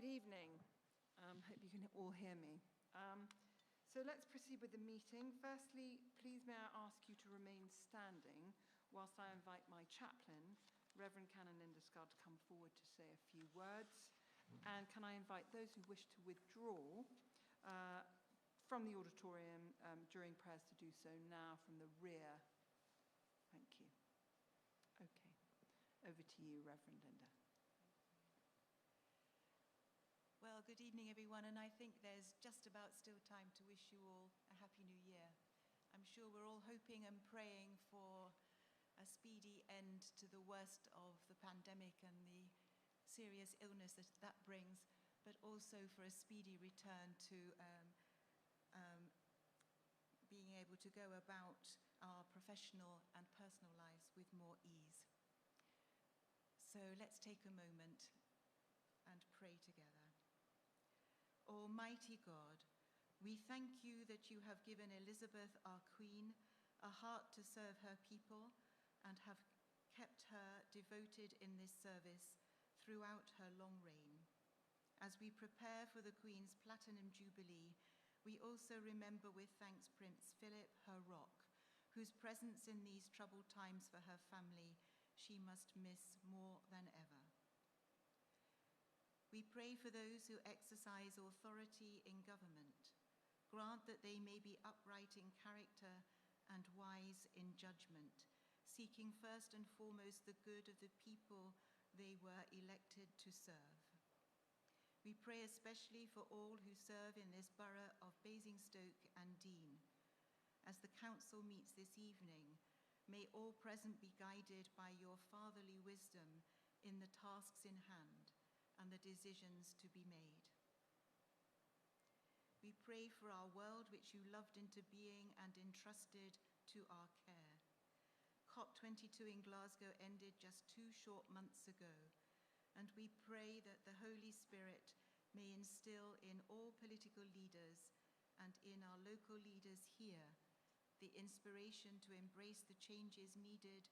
Good evening. Hope you can all hear me. So let's proceed with the meeting. Firstly, please may I ask you to remain standing whilst I invite my chaplain, Reverend Canon Lindesgaard, to come forward to say a few words. And can I invite those who wish to withdraw from the auditorium during prayers to do so now from the rear. Thank you. Okay. Over to you, Reverend Linda. Well, good evening, everyone, and I think there's just about still time to wish you all a Happy New Year. I'm sure we're all hoping and praying for a speedy end to the worst of the pandemic and the serious illness that brings, but also for a speedy return to being able to go about our professional and personal lives with more ease. So let's take a moment and pray together. Almighty God, we thank you that you have given Elizabeth, our Queen, a heart to serve her people and have kept her devoted in this service throughout her long reign. As we prepare for the Queen's Platinum Jubilee, we also remember with thanks Prince Philip, her rock, whose presence in these troubled times for her family she must miss more than ever. We pray for those who exercise authority in government. Grant that they may be upright in character and wise in judgment, seeking first and foremost the good of the people they were elected to serve. We pray especially for all who serve in this borough of Basingstoke and Dean. As the council meets this evening, may all present be guided by your fatherly wisdom in the tasks in hand and the decisions to be made. We pray for our world which you loved into being and entrusted to our care. COP22 in Glasgow ended just 2 short months ago, and we pray that the Holy Spirit may instill in all political leaders and in our local leaders here the inspiration to embrace the changes needed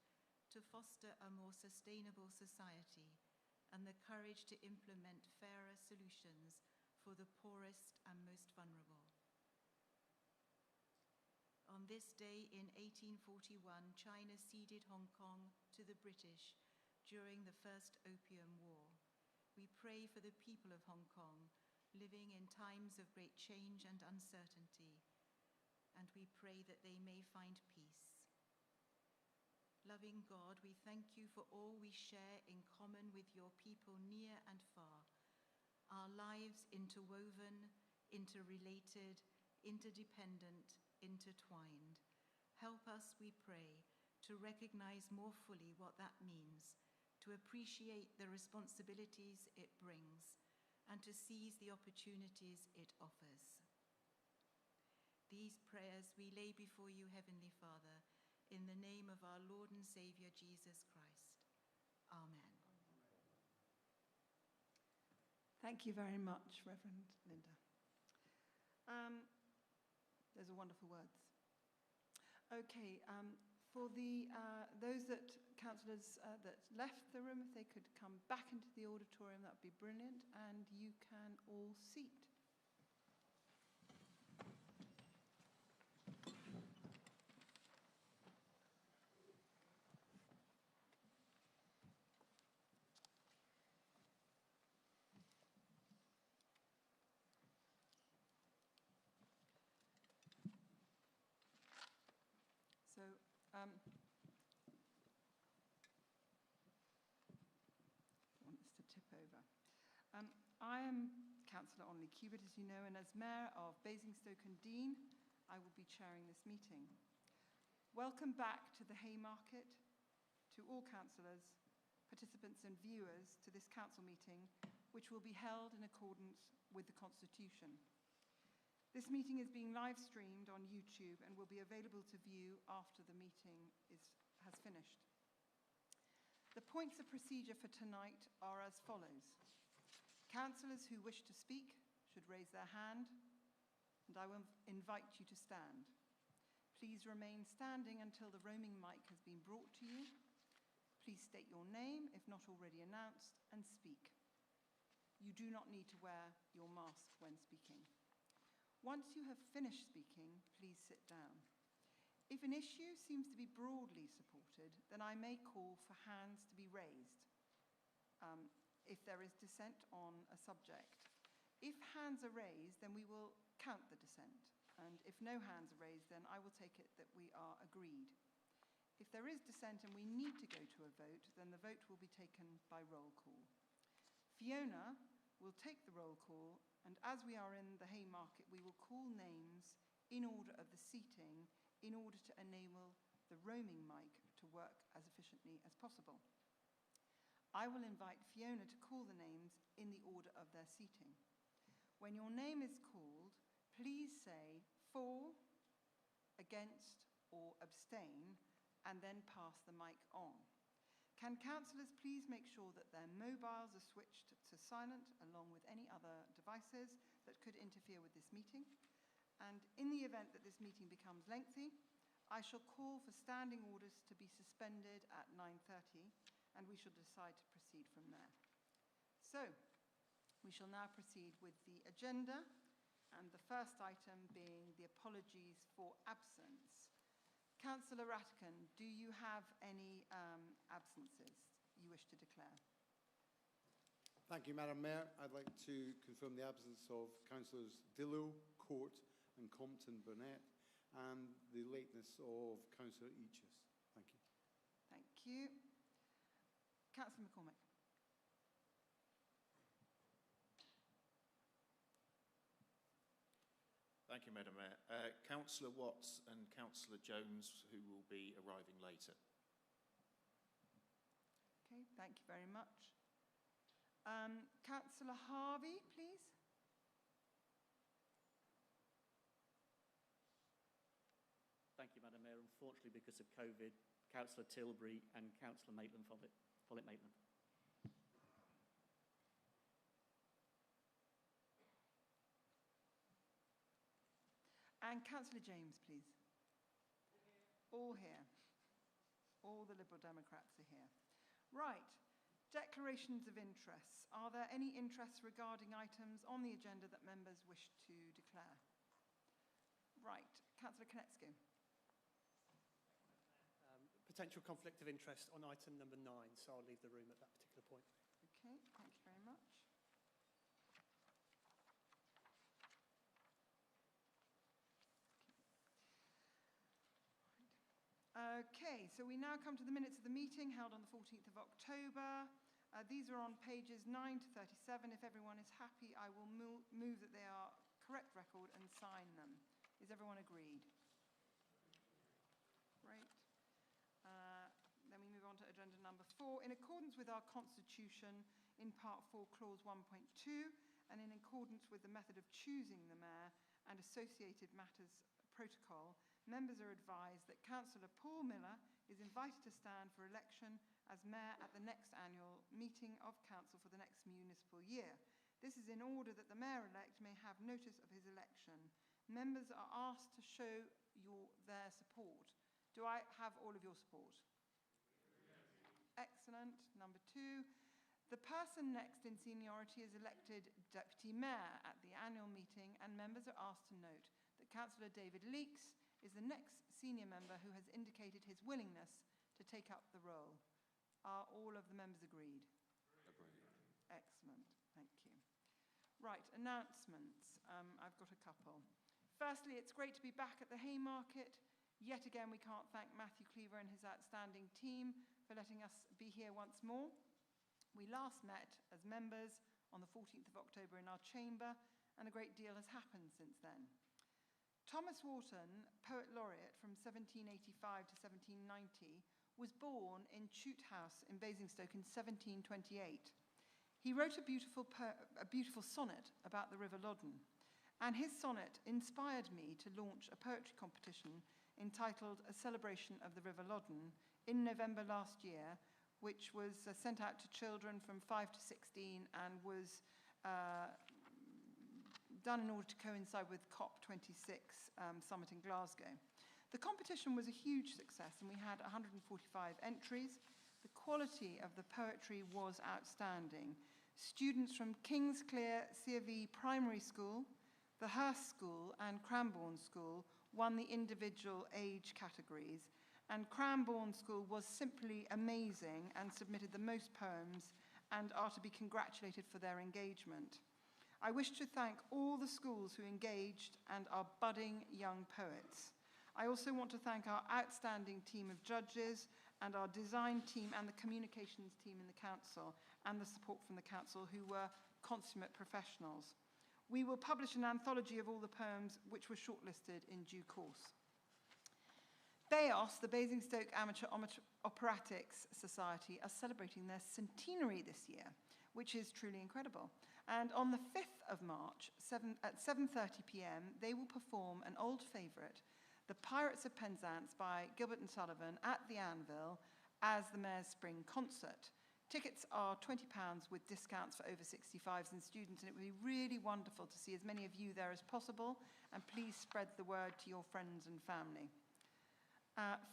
to foster a more sustainable society and the courage to implement fairer solutions for the poorest and most vulnerable. On this day in 1841, China ceded Hong Kong to the British during the First Opium War. We pray for the people of Hong Kong living in times of great change and uncertainty, and we pray that they may find peace. Loving God, we thank you for all we share in common with your people near and far, our lives interwoven, interrelated, interdependent, intertwined. Help us, we pray, to recognize more fully what that means, to appreciate the responsibilities it brings, and to seize the opportunities it offers. These prayers we lay before you, Heavenly Father, in the name of our Lord and Savior, Jesus Christ. Amen. Thank you very much, Reverend Linda. Those are wonderful words. Okay, for those councillors that left the room, if they could come back into the auditorium, that would be brilliant, and you can all seat. So, I don't want this to tip over. I am Councillor Onley Cubitt, as you know, and as Mayor of Basingstoke and Dean, I will be chairing this meeting. Welcome back to the Haymarket, to all councillors, participants and viewers to this council meeting, which will be held in accordance with the Constitution. This meeting is being live streamed on YouTube and will be available to view after the meeting has finished. The points of procedure for tonight are as follows. Councillors who wish to speak should raise their hand, and I will invite you to stand. Please remain standing until the roaming mic has been brought to you. Please state your name, if not already announced, and speak. you do not need to wear your mask when speaking. Once you have finished speaking, please sit down. If an issue seems to be broadly supported, then I may call for hands to be raised if there is dissent on a subject. If hands are raised, then we will count the dissent. And if no hands are raised, then I will take it that we are agreed. If there is dissent and we need to go to a vote, then the vote will be taken by roll call. Fiona will take the roll call, and as we are in the Haymarket, we will call names in order of the seating in order to enable the roaming mic to work as efficiently as possible. I will invite Fiona to call the names in the order of their seating. When your name is called, please say for, against, or abstain, and then pass the mic on. Can councillors please make sure that their mobiles are switched to silent along with any other devices that could interfere with this meeting? And in the event that this meeting becomes lengthy, I shall call for standing orders to be suspended at 9:30, and we shall decide to proceed from there. So, we shall now proceed with the agenda, and the first item being the apologies for absence. Councillor Rattigan, do you have any absences you wish to declare? Thank you, Madam Mayor. I'd like to confirm the absence of Councillors Dillow, Court and Compton-Burnett, and the lateness of Councillor Eaches. Thank you. Thank you. Councillor McCormick. Thank you, Madam Mayor. Councillor Watts and Councillor Jones, who will be arriving later. Okay, thank you very much. Councillor Harvey, please. Thank you, Madam Mayor. Unfortunately, because of COVID, Councillor Tilbury and Councillor Maitland-Follett Maitland. And Councillor James, please. All here. All the Liberal Democrats are here. Right. Declarations of interests. Are there any interests regarding items on the agenda that members wish to declare? Right. Councillor Konecki. Potential conflict of interest on item number 9, so I'll leave the room at that particular point. Okay, thank you very much. Okay, so we now come to the minutes of the meeting held on the 14th of October. These are on pages 9 to 37. If everyone is happy, I will move that they are correct record and sign them. Is everyone agreed? Great. Then we move on to agenda number 4. In accordance with our constitution, in part 4, clause 1.2, and in accordance with the method of choosing the mayor and associated matters protocol, members are advised that Councillor Paul Miller is invited to stand for election as mayor at the next annual meeting of council for the next municipal year. This is in order that the mayor-elect may have notice of his election. Members are asked to show their support. Do I have all of your support? Excellent. Number 2. The person next in seniority is elected deputy mayor at the annual meeting, and members are asked to note that Councillor David Leeks is the next senior member who has indicated his willingness to take up the role. Are all of the members agreed? Agreed. Excellent. Thank you. Right, announcements. I've got a couple. Firstly, it's great to be back at the Haymarket. Yet again, we can't thank Matthew Cleaver and his outstanding team for letting us be here once more. We last met as members on the 14th of October in our chamber, and a great deal has happened since then. Thomas Warton, Poet Laureate from 1785 to 1790, was born in Chute House in Basingstoke in 1728. He wrote a beautiful sonnet about the River Loddon, and his sonnet inspired me to launch a poetry competition entitled A Celebration of the River Loddon in November last year, which was sent out to children from 5 to 16 and was done in order to coincide with COP26 summit in Glasgow. The competition was a huge success, and we had 145 entries. The quality of the poetry was outstanding. students from Kingsclear C.V. Primary School, the Hurst School and Cranbourne School won the individual age categories, and Cranbourne School was simply amazing and submitted the most poems and are to be congratulated for their engagement. I wish to thank all the schools who engaged and our budding young poets. I also want to thank our outstanding team of judges and our design team and the communications team in the council and the support from the council, who were consummate professionals. We will publish an anthology of all the poems which were shortlisted in due course. BAOS, the Basingstoke Amateur Operatics Society, are celebrating their centenary this year, which is truly incredible. And on the 5th of March, at 7:30 p.m, they will perform an old favourite, The Pirates of Penzance by Gilbert and Sullivan, at the Anvil as the Mayor's Spring Concert. Tickets are £20 with discounts for over 65s and students, and it would be really wonderful to see as many of you there as possible, and please spread the word to your friends and family.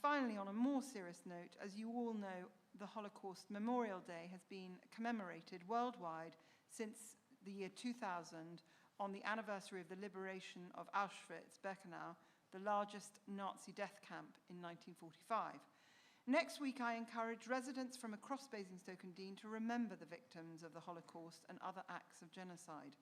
Finally, on a more serious note, as you all know, the Holocaust Memorial Day has been commemorated worldwide since the year 2000 on the anniversary of the liberation of Auschwitz-Birkenau, the largest Nazi death camp in 1945. Next week, I encourage residents from across Basingstoke and Deane to remember the victims of the Holocaust and other acts of genocide.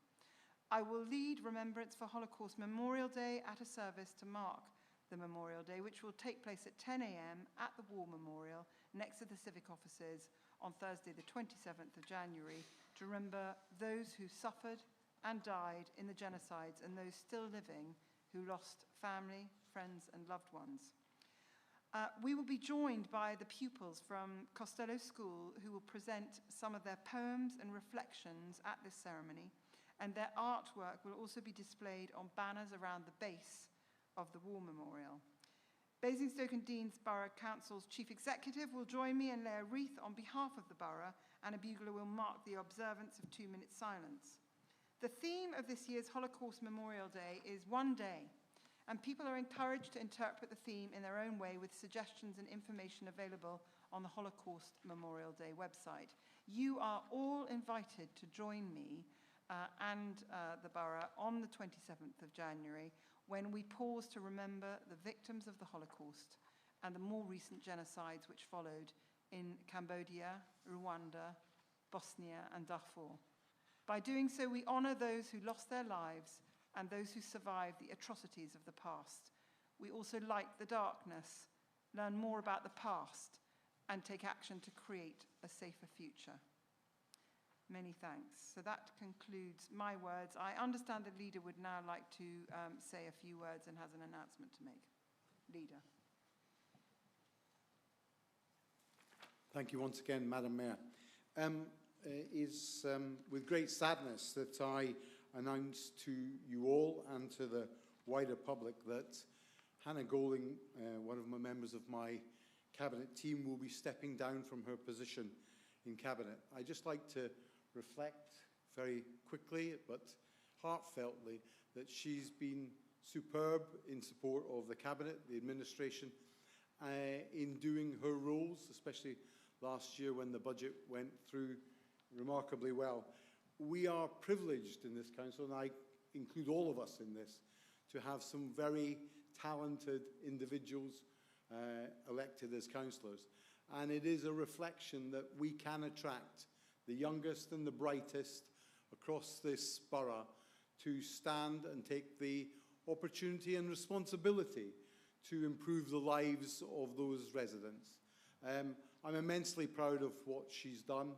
I will lead Remembrance for Holocaust Memorial Day at a service to mark the Memorial Day, which will take place at 10 a.m. at the War Memorial next to the civic offices on Thursday, the 27th of January, to remember those who suffered and died in the genocides and those still living who lost family, friends, and loved ones. We will be joined by the pupils from Costello School, who will present some of their poems and reflections at this ceremony, and their artwork will also be displayed on banners around the base of the War Memorial. Basingstoke and Deane's Borough Council's Chief Executive will join me and lay a wreath on behalf of the borough, and a bugler will mark the observance of 2 minutes silence. The theme of this year's Holocaust Memorial Day is One Day, and people are encouraged to interpret the theme in their own way, with suggestions and information available on the Holocaust Memorial Day website. You are all invited to join me and the borough on the 27th of January, when we pause to remember the victims of the Holocaust and the more recent genocides which followed in Cambodia, Rwanda, Bosnia, and Darfur. By doing so, we honour those who lost their lives and those who survived the atrocities of the past. We also light the darkness, learn more about the past, and take action to create a safer future. Many thanks. So that concludes my words. I understand the leader would now like to say a few words and has an announcement to make. Leader. Thank you once again, Madam Mayor. It is with great sadness that I announce to you all and to the wider public that Hannah Goling, one of my members of my Cabinet team, will be stepping down from her position in Cabinet. I'd just like to reflect very quickly but heartfeltly that she's been superb in support of the Cabinet, the administration, in doing her roles, especially last year when the budget went through remarkably well. We are privileged in this council, and I include all of us in this, to have some very talented individuals elected as councillors. And it is a reflection that we can attract the youngest and the brightest across this borough to stand and take the opportunity and responsibility to improve the lives of those residents. I'm immensely proud of what she's done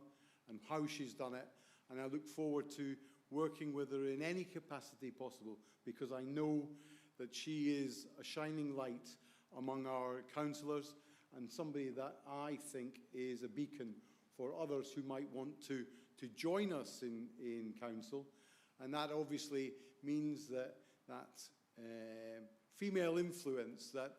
and how she's done it, and I look forward to working with her in any capacity possible, because I know that she is a shining light among our councillors and somebody that I think is a beacon for others who might want to join us in council. And that obviously means that female influence that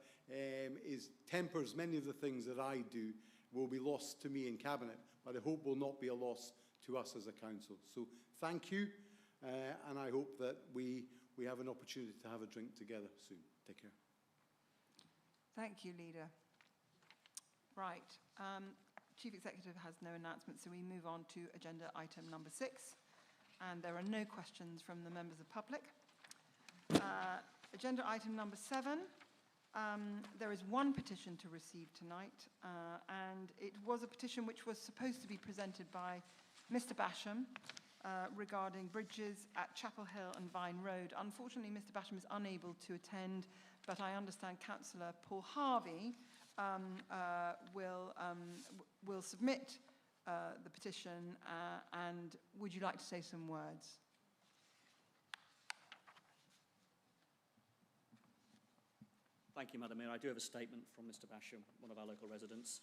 tempers many of the things that I do will be lost to me in Cabinet, but I hope will not be a loss to us as a council. So thank you, and I hope that we have an opportunity to have a drink together soon. Take care. Thank you, Leader. Right. Chief Executive has no announcement, so we move on to agenda item number 6. And there are no questions from the members of public. Agenda item number 7. There is one petition to receive tonight, and it was a petition which was supposed to be presented by Mr. Basham regarding bridges at Chapel Hill and Vine Road. Unfortunately, Mr. Basham is unable to attend, but I understand Councillor Paul Harvey will submit the petition, and would you like to say some words? Thank you, Madam Mayor. I do have a statement from Mr. Basham, one of our local residents.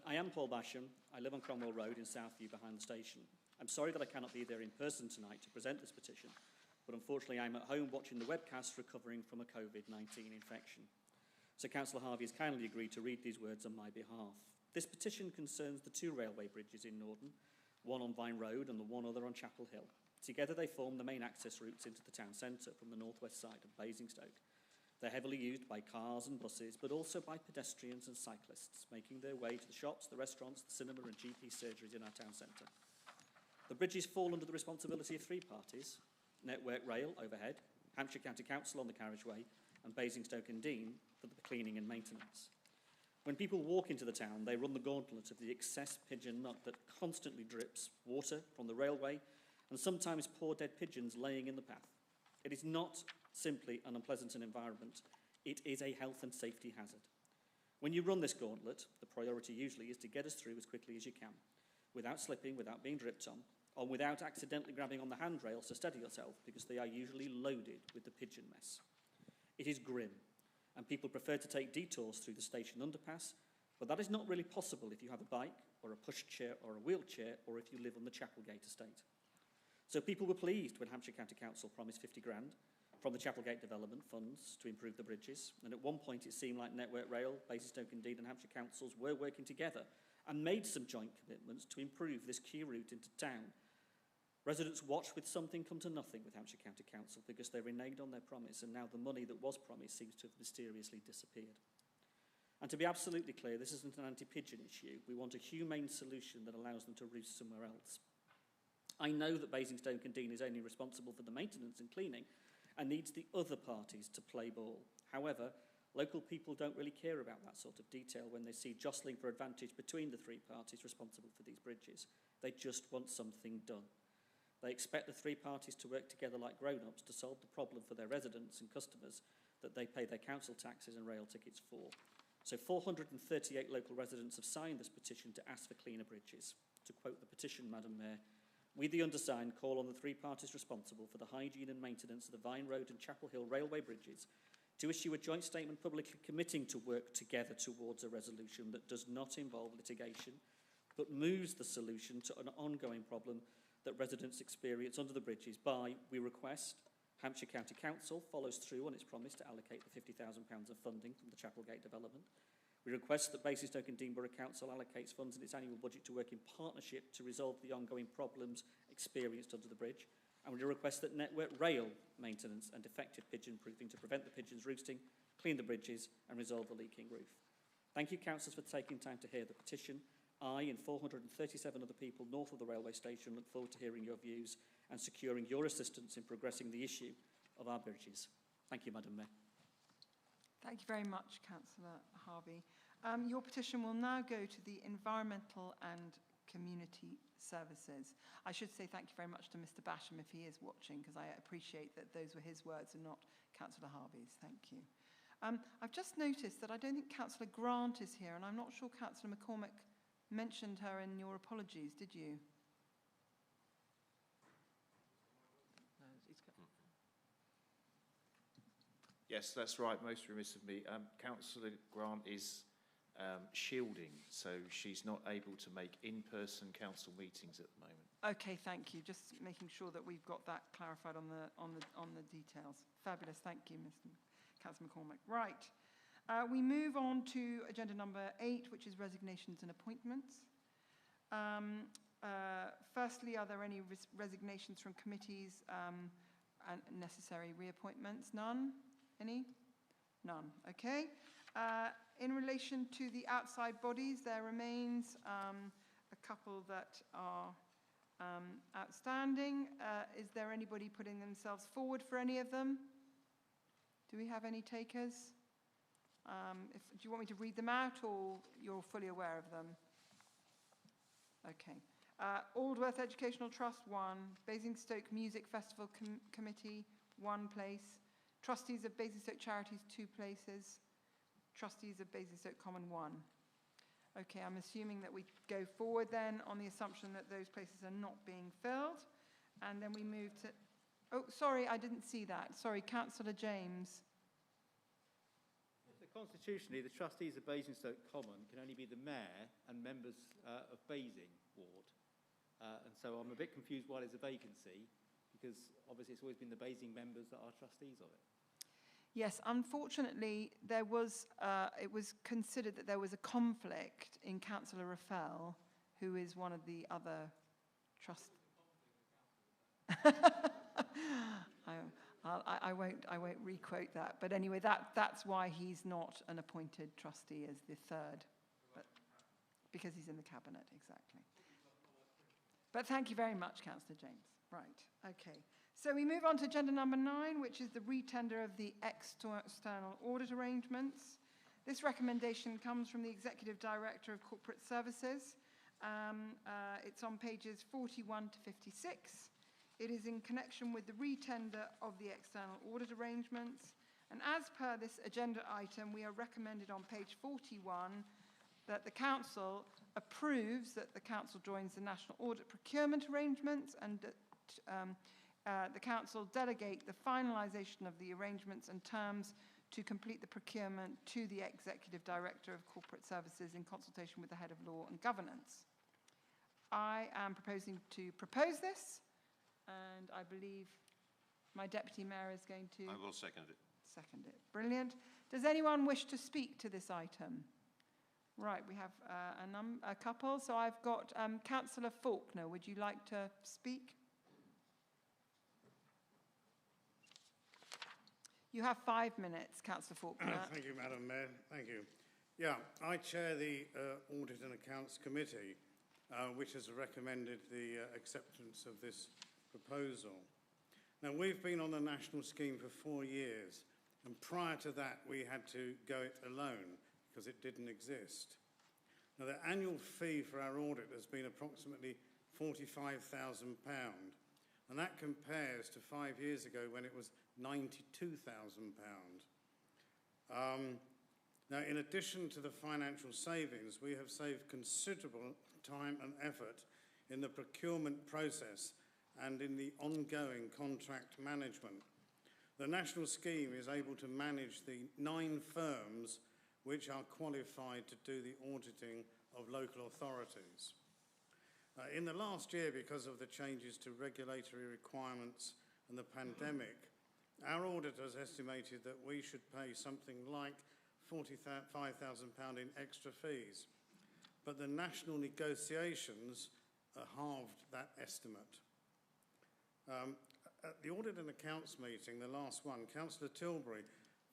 I am Paul Basham. I live on Cromwell Road in Southview behind the station. I'm sorry that I cannot be there in person tonight to present this petition, but unfortunately I'm at home watching the webcast recovering from a COVID-19 infection. So Councillor Harvey has kindly agreed to read these words on my behalf. This petition concerns the 2 railway bridges in Norden, one on Vine Road and the one other on Chapel Hill. Together they form the main access routes into the town centre from the northwest side of Basingstoke. They're heavily used by cars and buses, but also by pedestrians and cyclists, making their way to the shops, the restaurants, the cinema and GP surgeries in our town centre. The bridges fall under the responsibility of 3 parties: Network Rail overhead, Hampshire County Council on the carriageway, and Basingstoke and Dean for the cleaning and maintenance. When people walk into the town, they run the gauntlet of the excess pigeon muck that constantly drips water from the railway, and sometimes poor dead pigeons laying in the path. It is not simply an unpleasant environment, it is a health and safety hazard. When you run this gauntlet, the priority usually is to get us through as quickly as you can, without slipping, without being dripped on, or without accidentally grabbing on the handrails to steady yourself, because they are usually loaded with the pigeon mess. It is grim, and people prefer to take detours through the station underpass, but that is not really possible if you have a bike, or a pushchair, or a wheelchair, or if you live on the Chapelgate estate. So people were pleased when Hampshire County Council promised 50 grand from the Chapelgate Development Funds to improve the bridges, and at one point it seemed like Network Rail, Basingstoke and Dean and Hampshire Councils were working together and made some joint commitments to improve this key route into town. Residents watched with something come to nothing with Hampshire County Council because they reneged on their promise, and now the money that was promised seems to have mysteriously disappeared. And to be absolutely clear, this isn't an anti-pigeon issue. We want a humane solution that allows them to roost somewhere else. I know that Basingstoke and Dean is only responsible for the maintenance and cleaning and needs the other parties to play ball. However, local people don't really care about that sort of detail when they see jostling for advantage between the 3 parties responsible for these bridges. They just want something done. They expect the 3 parties to work together like grown-ups to solve the problem for their residents and customers that they pay their council taxes and rail tickets for. So 438 local residents have signed this petition to ask for cleaner bridges. To quote the petition, Madam Mayor, "We, the undersigned, call on the 3 parties responsible for the hygiene and maintenance of the Vine Road and Chapel Hill railway bridges to issue a joint statement publicly committing to work together towards a resolution that does not involve litigation, but moves the solution to an ongoing problem that residents experience under the bridges by, we request, Hampshire County Council follows through on its promise to allocate the £50,000 of funding from the Chapelgate development. We request that Basingstoke and Dean Borough Council allocates funds in its annual budget to work in partnership to resolve the ongoing problems experienced under the bridge. And we request that Network Rail maintenance and effective pigeon proofing to prevent the pigeons roosting, clean the bridges and resolve the leaking roof. Thank you, councillors, for taking time to hear the petition. I and 437 other people north of the railway station look forward to hearing your views and securing your assistance in progressing the issue of our bridges. Thank you, Madam Mayor. Thank you very much, Councillor Harvey. Your petition will now go to the Environmental and Community Services. I should say thank you very much to Mr. Basham if he is watching, because I appreciate that those were his words and not Councillor Harvey's. Thank you. I've just noticed that I don't think Councillor Grant is here, and I'm not sure Councillor McCormick mentioned her in your apologies, did you? Yes, that's right. Most remiss of me. Councillor Grant is shielding, so she's not able to make in-person council meetings at the moment. Okay, thank you. Just making sure that we've got that clarified on the details. Fabulous. Thank you, Councillor McCormick. Right. We move on to agenda number 8, which is resignations and appointments. Firstly, are there any resignations from committees and necessary reappointments? None? Any? None. Okay. In relation to the outside bodies, there remains a couple that are outstanding. Is there anybody putting themselves forward for any of them? Do we have any takers? Do you want me to read them out, or you're fully aware of them? Okay. Aldworth Educational Trust, 1. Basingstoke Music Festival Committee, 1 place. Trustees of Basingstoke Charities, 2 places. Trustees of Basingstoke Common, 1. Okay, I'm assuming that we go forward then on the assumption that those places are not being filled. And then we move to... Oh, sorry, I didn't see that. Sorry, Councillor James. So constitutionally, the trustees of Basingstoke Common can only be the mayor and members of Basing Ward. And so I'm a bit confused why there's a vacancy, because obviously it's always been the Basing members that are trustees of it. Yes, unfortunately, there was, it was considered that there was a conflict in Councillor Raffel, who is one of the other trustees. I won't re-quote that, but anyway, that's why he's not an appointed trustee as the third, but because he's in the cabinet, exactly. But thank you very much, Councillor James. Right, okay. So we move on to agenda number 9, which is the retender of the external audit arrangements. This recommendation comes from the Executive Director of Corporate Services. It's on pages 41 to 56. It is in connection with the retender of the external audit arrangements. And as per this agenda item, we are recommended on page 41 that the Council approves that the Council joins the National Audit Procurement Arrangements, and the Council delegate the finalisation of the arrangements and terms to complete the procurement to the Executive Director of Corporate Services in consultation with the Head of Law and Governance. I am proposing to propose this, and I believe my Deputy Mayor is going to... I will second it. Second it. Brilliant. Does anyone wish to speak to this item? Right, we have a couple. So I've got Councillor Faulkner. Would you like to speak? You have 5 minutes, Councillor Faulkner. Thank you, Madam Mayor. Thank you. Yeah, I chair the Audit and Accounts Committee, which has recommended the acceptance of this proposal. Now, we've been on the national scheme for 4 years, and prior to that, we had to go it alone because it didn't exist. Now, the annual fee for our audit has been approximately £45,000, and that compares to 5 years ago when it was £92,000. Now, in addition to the financial savings, we have saved considerable time and effort in the procurement process and in the ongoing contract management. The national scheme is able to manage the 9 firms which are qualified to do the auditing of local authorities. In the last year, because of the changes to regulatory requirements and the pandemic, our auditors estimated that we should pay something like £45,000 in extra fees, but the national negotiations halved that estimate. At the Audit and Accounts meeting, the last one, Councillor Tilbury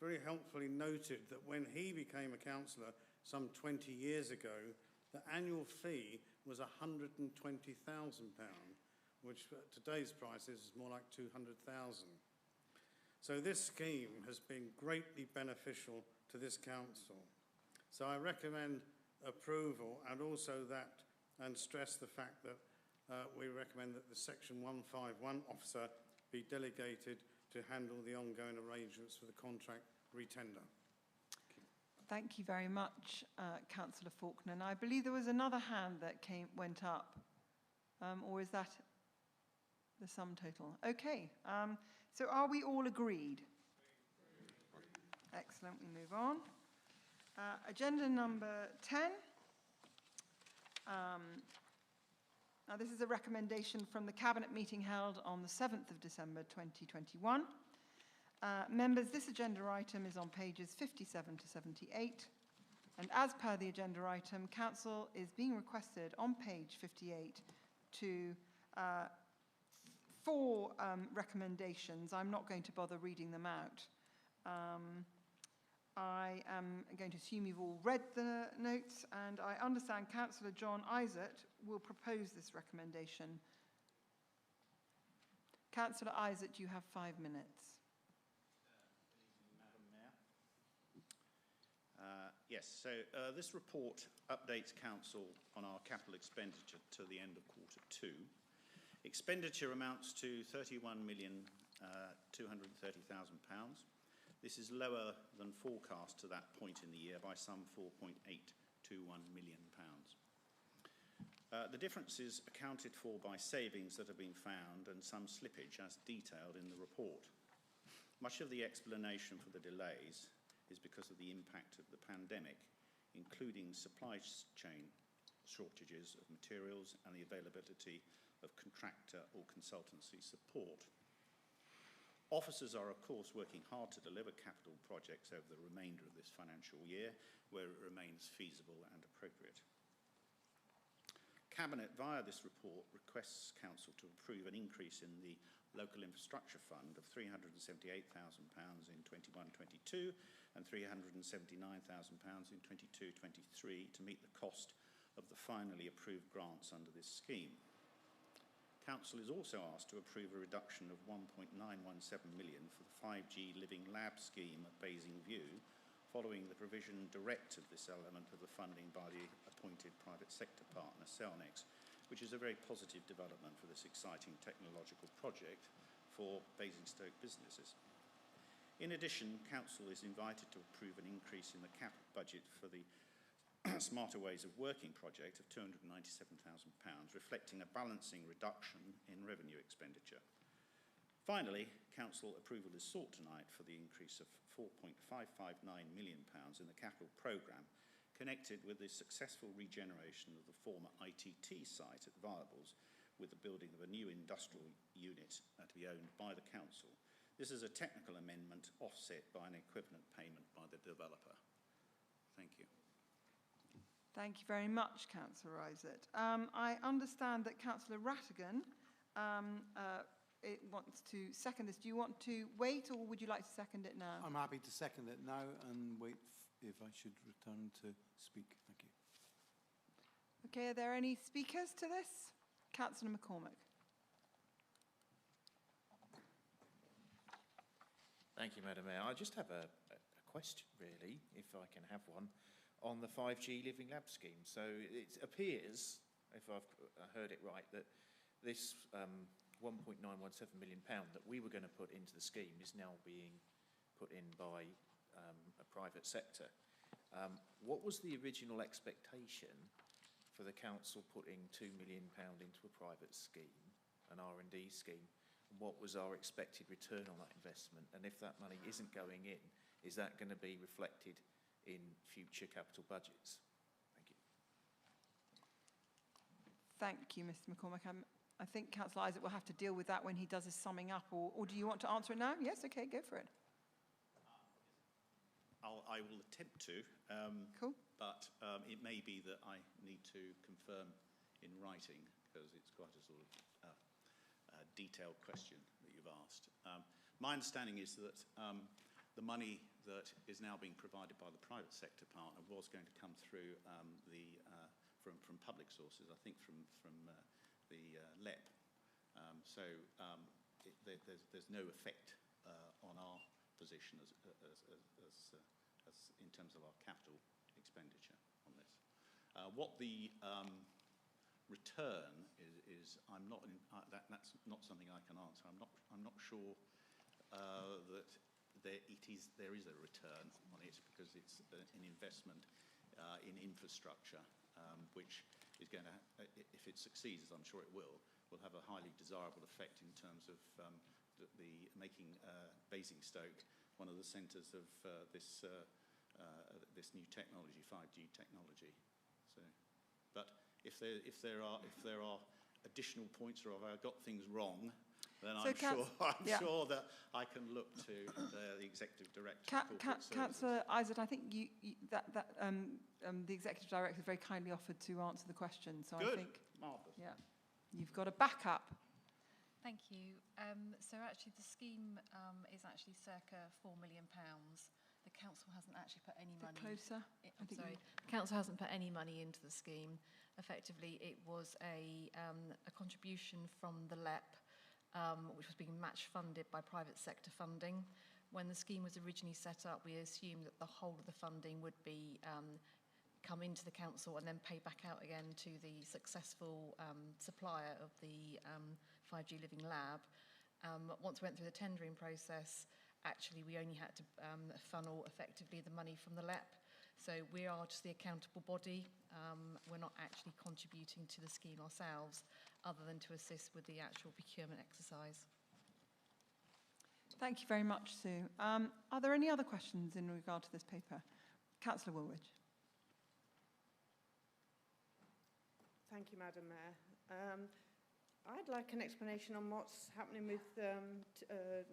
very helpfully noted that when he became a councillor some 20 years ago, the annual fee was £120,000, which at today's prices is more like £200,000. So this scheme has been greatly beneficial to this council. So I recommend approval, and also that, and stress the fact that we recommend that the Section 151 officer be delegated to handle the ongoing arrangements for the contract retender. Thank you very much, Councillor Faulkner. And I believe there was another hand that went up, or is that the sum total? Okay, so are we all agreed? Excellent, we move on. Agenda number 10. Now, this is a recommendation from the Cabinet meeting held on the 7th of December 2021. Members, this agenda item is on pages 57 to 78. And as per the agenda item, Council is being requested on page 58 to 4 recommendations. I'm not going to bother reading them out. I am going to assume you've all read the notes, and I understand Councillor John Isett will propose this recommendation. Councillor Isett, you have 5 minutes. Madam Mayor. Yes, so this report updates Council on our capital expenditure to the end of Q2. Expenditure amounts to £31,230,000. This is lower than forecast to that point in the year by some £4.821 million. The difference is accounted for by savings that have been found and some slippage as detailed in the report. Much of the explanation for the delays is because of the impact of the pandemic, including supply chain shortages of materials and the availability of contractor or consultancy support. Officers are, of course, working hard to deliver capital projects over the remainder of this financial year, where it remains feasible and appropriate. Cabinet, via this report, requests Council to approve an increase in the Local Infrastructure Fund of £378,000 in 21-22 and £379,000 in 22-23 to meet the cost of the finally approved grants under this scheme. Council is also asked to approve a reduction of £1.917 million for the 5G Living Lab scheme at Basingview, following the provision direct of this element of the funding by the appointed private sector partner, Cellnex, which is a very positive development for this exciting technological project for Basingstoke businesses. In addition, Council is invited to approve an increase in the capital budget for the Smarter Ways of Working project of £297,000, reflecting a balancing reduction in revenue expenditure. Finally, Council approval is sought tonight for the increase of £4.559 million in the capital programme connected with the successful regeneration of the former ITT site at Viables, with the building of a new industrial unit to be owned by the Council. This is a technical amendment offset by an equivalent payment by the developer. Thank you. Thank you very much, Councillor Isett. I understand that Councillor Rattigan wants to second this. Do you want to wait, or would you like to second it now? I'm happy to second it now and wait if I should return to speak. Thank you. Okay, are there any speakers to this? Councillor McCormick. Thank you, Madam Mayor. I just have a question, really, if I can have one, on the 5G Living Lab scheme. So it appears, if I've heard it right, that this £1.917 million that we were going to put into the scheme is now being put in by a private sector. What was the original expectation for the council putting £2 million into a private scheme, an R&D scheme? What was our expected return on that investment? And if that money isn't going in, is that going to be reflected in future capital budgets? Thank you. Thank you, Mr. McCormick. I think Councillor Isaac will have to deal with that when he does his summing up, or do you want to answer it now? Yes, okay, go for it. I will attempt to, Cool. but it may be that I need to confirm in writing, because it's quite a sort of detailed question that you've asked. My understanding is that the money that is now being provided by the private sector partner was going to come through from public sources, I think from the LEP. There's no effect on our position as in terms of our capital expenditure on this. What the return is that's not something I can answer. I'm not sure that there is a return on it, because it's an investment in infrastructure, which is going to, if it succeeds, as I'm sure it will have a highly desirable effect in terms of making Basingstoke one of the centres of this new technology, 5G technology. So, but if there are additional points, or if I got things wrong, then I'm sure that I can look to the Executive Director. Councillor Isaac, I think the Executive Director very kindly offered to answer the question. So Good. I think, Marvellous. yeah, you've got a backup. Thank you. So actually the scheme is actually circa £4 million. The council hasn't actually put any Bit money. closer. I'm sorry. The council hasn't put any money into the scheme. Effectively, it was a contribution from the LEP, which was being match funded by private sector funding. When the scheme was originally set up, we assumed that the whole of the funding would be come into the council and then pay back out again to the successful supplier of the 5G Living Lab. Once we went through the tendering process, actually we only had to funnel effectively the money from the LEP. So we are just the accountable body. We're not actually contributing to the scheme ourselves, other than to assist with the actual procurement exercise. Thank you very much, Sue. Are there any other questions in regard to this paper? Councillor Woolwich. Thank you, Madam Mayor. I'd like an explanation on what's happening with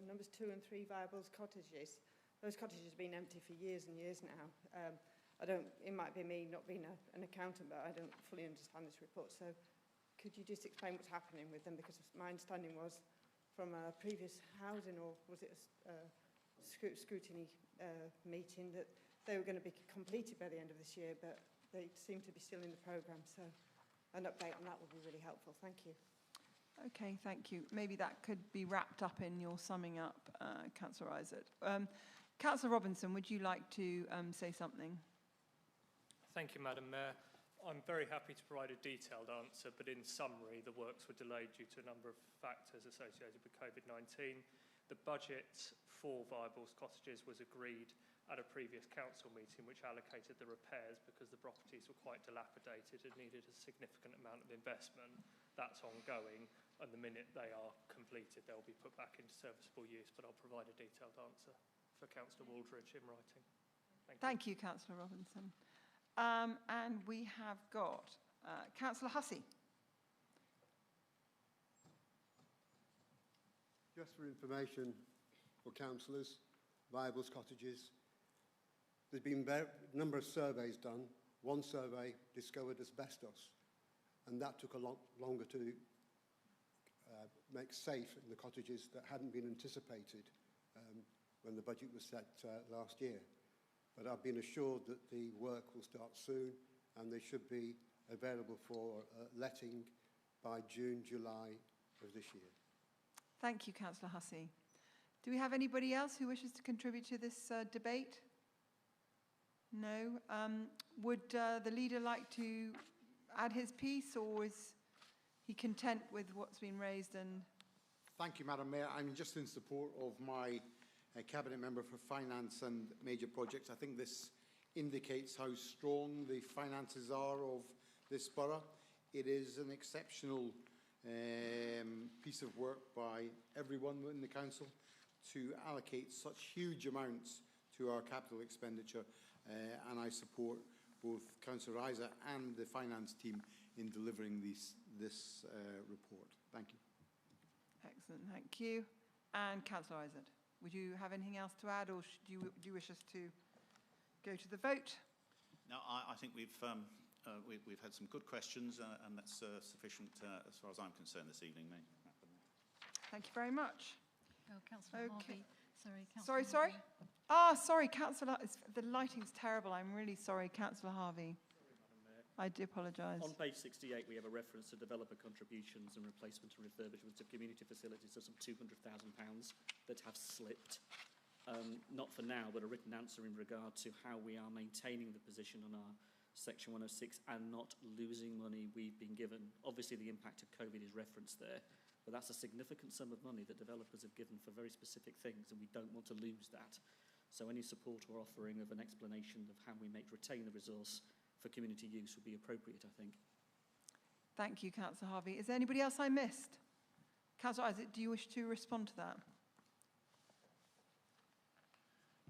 numbers 2 and 3 Viables cottages. Those cottages have been empty for years and years now. It might be me not being an accountant, but I don't fully understand this report. So could you just explain what's happening with them? Because my understanding was from a previous housing, or was it a scrutiny meeting, that they were going to be completed by the end of this year, but they seem to be still in the programme. So an update on that would be really helpful. Thank you. Okay, thank you. Maybe that could be wrapped up in your summing up, Councillor Isaac. Councillor Robinson, would you like to say something? Thank you, Madam Mayor. I'm very happy to provide a detailed answer, but in summary, the works were delayed due to a number of factors associated with COVID-19. The budget for Viables cottages was agreed at a previous council meeting, which allocated the repairs because the properties were quite dilapidated and needed a significant amount of investment. That's ongoing, and the minute they are completed, they'll be put back into serviceable use, but I'll provide a detailed answer for Councillor Waldridge in writing. Thank you, Councillor Robinson. And we have got Councillor Hussey. Just for information for councillors, Viables cottages, there's been a number of surveys done. One survey discovered asbestos, and that took a lot longer to make safe in the cottages that hadn't been anticipated when the budget was set last year. But I've been assured that the work will start soon, and they should be available for letting by June, July of this year. Thank you, Councillor Hussey. Do we have anybody else who wishes to contribute to this debate? No. Would the leader like to add his piece, or is he content with what's been raised? And Thank you, Madam Mayor. I'm just in support of my Cabinet Member for Finance and Major Projects. I think this indicates how strong the finances are of this borough. It is an exceptional piece of work by everyone in the council to allocate such huge amounts to our capital expenditure, and I support both Councillor Isaac and the finance team in delivering this report. Thank you. excellent, thank you. And Councillor Isaac, would you have anything else to add, or do you wish us to go to the vote? No, I think we've had some good questions, and that's sufficient as far as I'm concerned this evening, mate. Thank you very much. Oh, Councillor Harvey. Sorry, Sorry, Councillor sorry? Harvey. Sorry, Councillor. The lighting's terrible. I'm really sorry, Councillor Harvey. I do apologise. On page 68, we have a reference to developer contributions and replacement and refurbishment of community facilities of some £200,000 that have slipped. Not for now, but a written answer in regard to how we are maintaining the position on our Section 106 and not losing money we've been given. Obviously, the impact of COVID is referenced there, but that's a significant sum of money that developers have given for very specific things, and we don't want to lose that. So any support or offering of an explanation of how we may retain the resource for community use would be appropriate, I think. Thank you, Councillor Harvey. Is there anybody else I missed? Councillor Isaac, do you wish to respond to that?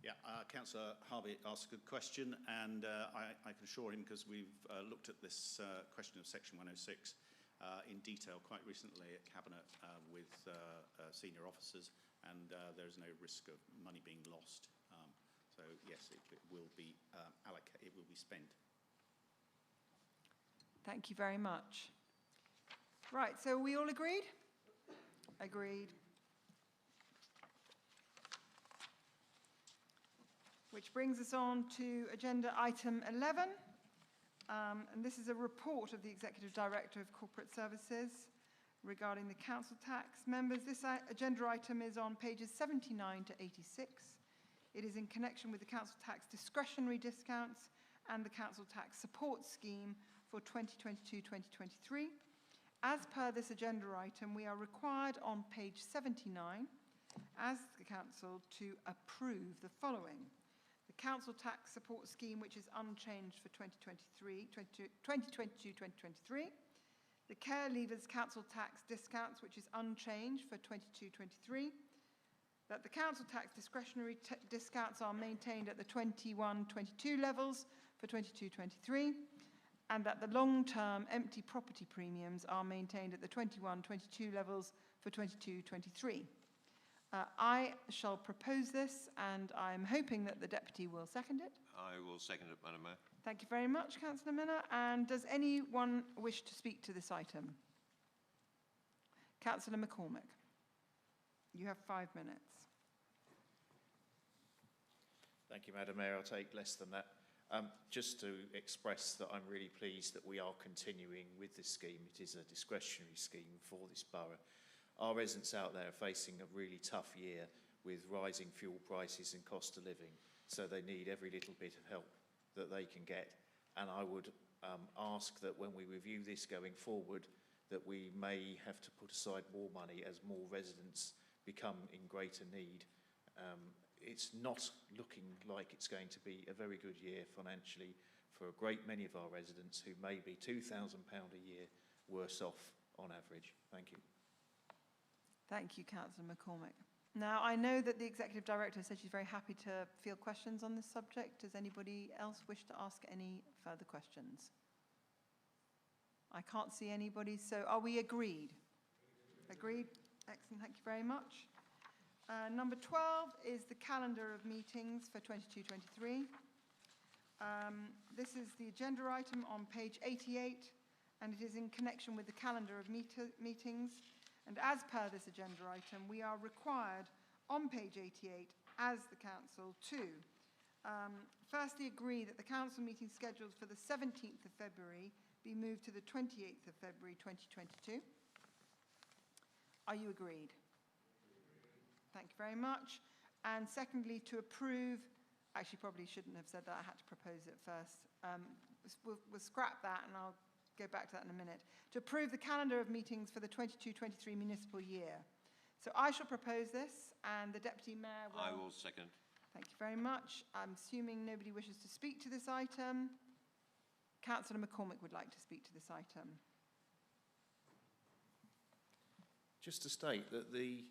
Yeah, Councillor Harvey asked a good question, and I can assure him, because we've looked at this question of Section 106 in detail quite recently at Cabinet with senior officers, and there is no risk of money being lost. So yes, it will be allocated, it will be spent. Thank you very much. Right, so are we all agreed? Agreed. which brings us on to agenda item 11. And this is a report of the Executive Director of Corporate Services regarding the council tax. Members, this agenda item is on pages 79 to 86. It is in connection with the council tax discretionary discounts and the council tax support scheme for 2022-2023. As per this agenda item, we are required on page 79 as the council to approve the following. The council tax support scheme, which is unchanged for 2022-2023. The care leavers council tax discounts, which is unchanged for 22-23. That the council tax discretionary discounts are maintained at the 21-22 levels for 22-23. And that the long-term empty property premiums are maintained at the 21-22 levels for 22-23. I shall propose this, and I'm hoping that the Deputy will second it. I will second it, Madam Mayor. Thank you very much, Councillor Miller. And does anyone wish to speak to this item? Councillor McCormick, you have 5 minutes. Thank you, Madam Mayor. I'll take less than that. Just to express that I'm really pleased that we are continuing with this scheme. It is a discretionary scheme for this borough. Our residents out there are facing a really tough year with rising fuel prices and cost of living, so they need every little bit of help that they can get. And I would ask that when we review this going forward, that we may have to put aside more money as more residents become in greater need. It's not looking like it's going to be a very good year financially for a great many of our residents who may be £2,000 a year worse off on average. Thank you. Thank you, Councillor McCormick. Now, I know that the Executive Director said she's very happy to field questions on this subject. Does anybody else wish to ask any further questions? I can't see anybody, so are we agreed? Agreed. Excellent, thank you very much. Number 12 is the calendar of meetings for 22-23. This is the agenda item on page 88, and it is in connection with the calendar of meetings. And as per this agenda item, we are required on page 88 as the council to firstly agree that the council meeting scheduled for the 17th of February be moved to the 28th of February 2022. Are you agreed? Thank you very much. And secondly, to approve, actually probably shouldn't have said that, I had to propose it first. We'll scrap that and I'll go back to that in a minute. To approve the calendar of meetings for the 22-23 municipal year. So I shall propose this and the Deputy Mayor will... I will second. Thank you very much. I'm assuming nobody wishes to speak to this item. Councillor McCormick would like to speak to this item. Just to state that the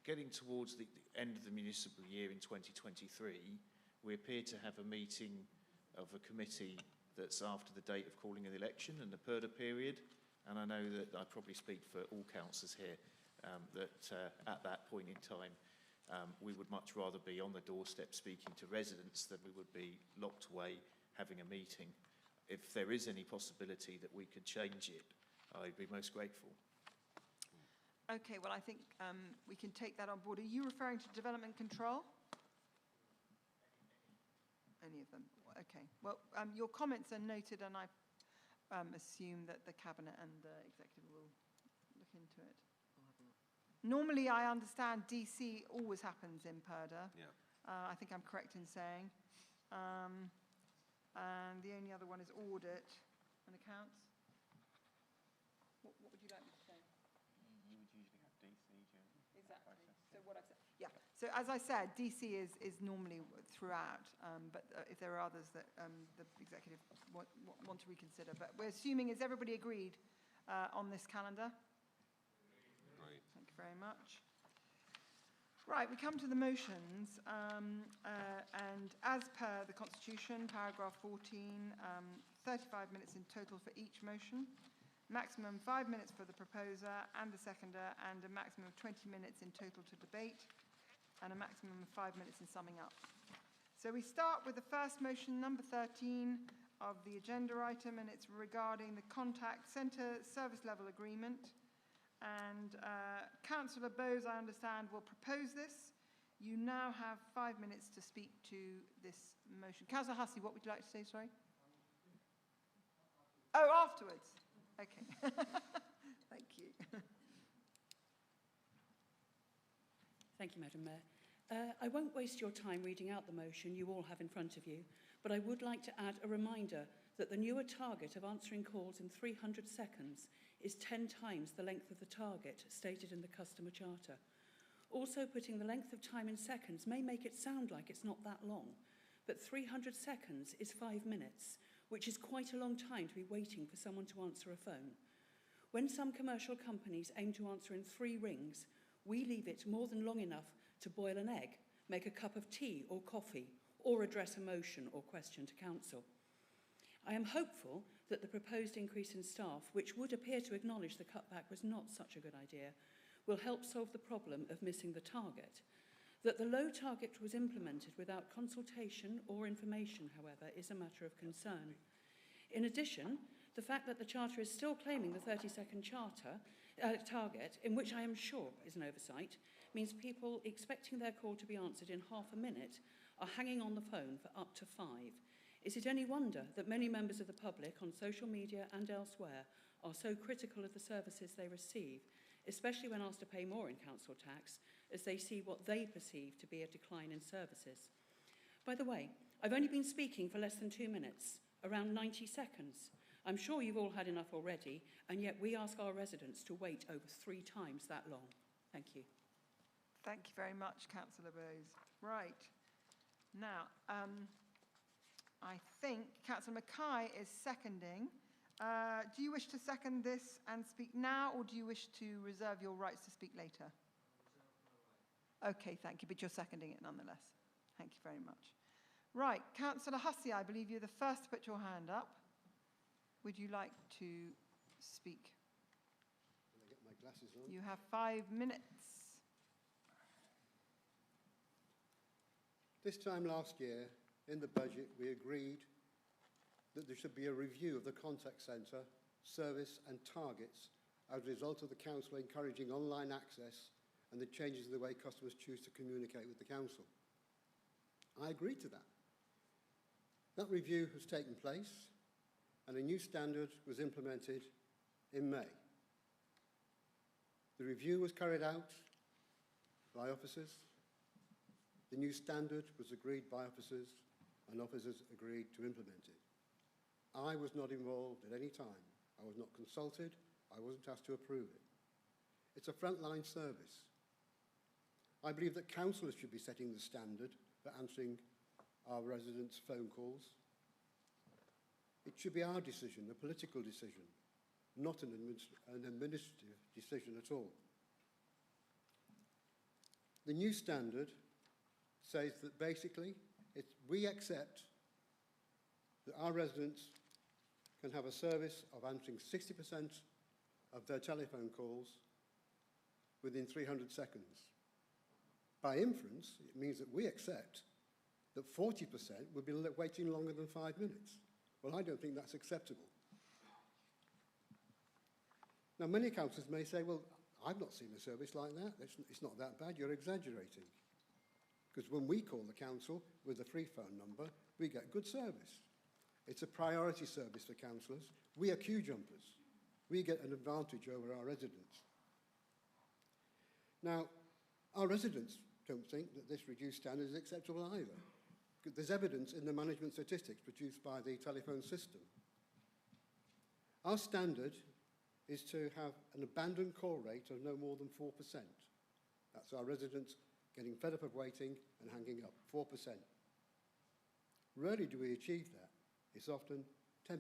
getting towards the end of the municipal year in 2023, we appear to have a meeting of a committee that's after the date of calling an election and the PERDA period. And I know that I probably speak for all councillors here that at that point in time, we would much rather be on the doorstep speaking to residents than we would be locked away having a meeting. If there is any possibility that we could change it, I'd be most grateful. Okay, well, I think we can take that on board. Are you referring to development control? Any of them? Okay. Well, your comments are noted, and I assume that the Cabinet and the Executive will look into it. Normally, I understand DC always happens in PERDA. Yeah. I think I'm correct in saying. And the only other one is audit and accounts. What would you like me to say? You would usually have DC during exactly. So what I've said, yeah. So as I said, DC is normally throughout, but if there are others that the Executive want to reconsider, but we're assuming, is everybody agreed on this calendar? Right. Thank you very much. Right, we come to the motions, and as per the Constitution, paragraph 14, 35 minutes in total for each motion. Maximum 5 minutes for the proposer and the seconder, and a maximum of 20 minutes in total to debate, and a maximum of 5 minutes in summing up. So we start with the first motion, number 13 of the agenda item, and it's regarding the contact centre service level agreement. And Councillor Bowes, I understand, will propose this. You now have 5 minutes to speak to this motion. Councillor Hussey, what would you like to say, sorry? Oh, afterwards. Okay. Thank you. Thank you, Madam Mayor. I won't waste your time reading out the motion you all have in front of you, but I would like to add a reminder that the newer target of answering calls in 300 seconds is 10 times the length of the target stated in the Customer Charter. Also, putting the length of time in seconds may make it sound like it's not that long, but 300 seconds is 5 minutes, which is quite a long time to be waiting for someone to answer a phone. When some commercial companies aim to answer in 3 rings, we leave it more than long enough to boil an egg, make a cup of tea or coffee, or address a motion or question to council. I am hopeful that the proposed increase in staff, which would appear to acknowledge the cutback was not such a good idea, will help solve the problem of missing the target. That the low target was implemented without consultation or information, however, is a matter of concern. In addition, the fact that the Charter is still claiming the 30-second target, in which I am sure is an oversight, means people expecting their call to be answered in half a minute are hanging on the phone for up to 5. Is it any wonder that many members of the public on social media and elsewhere are so critical of the services they receive, especially when asked to pay more in council tax, as they see what they perceive to be a decline in services? By the way, I've only been speaking for less than 2 minutes, around 90 seconds. I'm sure you've all had enough already, and yet we ask our residents to wait over 3 times that long. Thank you. Thank you very much, Councillor Bowes. Right. Now, I think Councillor Mackay is seconding. Do you wish to second this and speak now, or do you wish to reserve your rights to speak later? Okay, thank you, but you're seconding it nonetheless. Thank you very much. Right, Councillor Hussey, I believe you're the first to put your hand up. Would you like to speak? Can I get my glasses on? You have 5 minutes. This time last year, in the budget, we agreed that there should be a review of the contact centre, service and targets as a result of the council encouraging online access and the changes in the way customers choose to communicate with the council. I agreed to that. That review has taken place and a new standard was implemented in May. The review was carried out by officers. The new standard was agreed by officers and officers agreed to implement it. I was not involved at any time. I was not consulted. I wasn't asked to approve it. It's a frontline service. I believe that councillors should be setting the standard for answering our residents' phone calls. It should be our decision, a political decision, not an administrative decision at all. The new standard says that basically we accept that our residents can have a service of answering 60% of their telephone calls within 300 seconds. By inference, it means that we accept that 40% would be waiting longer than 5 minutes. Well, I don't think that's acceptable. Now, many councillors may say, well, I've not seen a service like that. It's not that bad. You're exaggerating. Because when we call the council with a free phone number, we get good service. It's a priority service for councillors. We are queue jumpers. We get an advantage over our residents. Now, our residents don't think that this reduced standard is acceptable either. There's evidence in the management statistics produced by the telephone system. Our standard is to have an abandoned call rate of no more than 4%. That's our residents getting fed up of waiting and hanging up, 4%. Rarely do we achieve that. It's often 10%.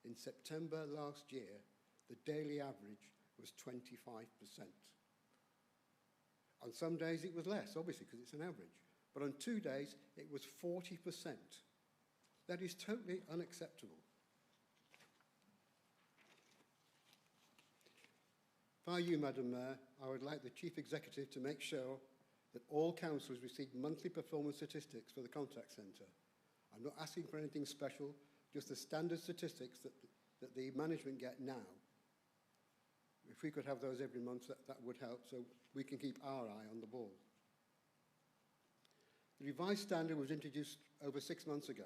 In September last year, the daily average was 25%. On some days it was less, obviously, because it's an average. But on 2 days, it was 40%. That is totally unacceptable. By you, Madam Mayor, I would like the Chief Executive to make sure that all councillors receive monthly performance statistics for the contact centre. I'm not asking for anything special, just the standard statistics that the management get now. If we could have those every month, that would help, so we can keep our eye on the ball. The revised standard was introduced over 6 months ago.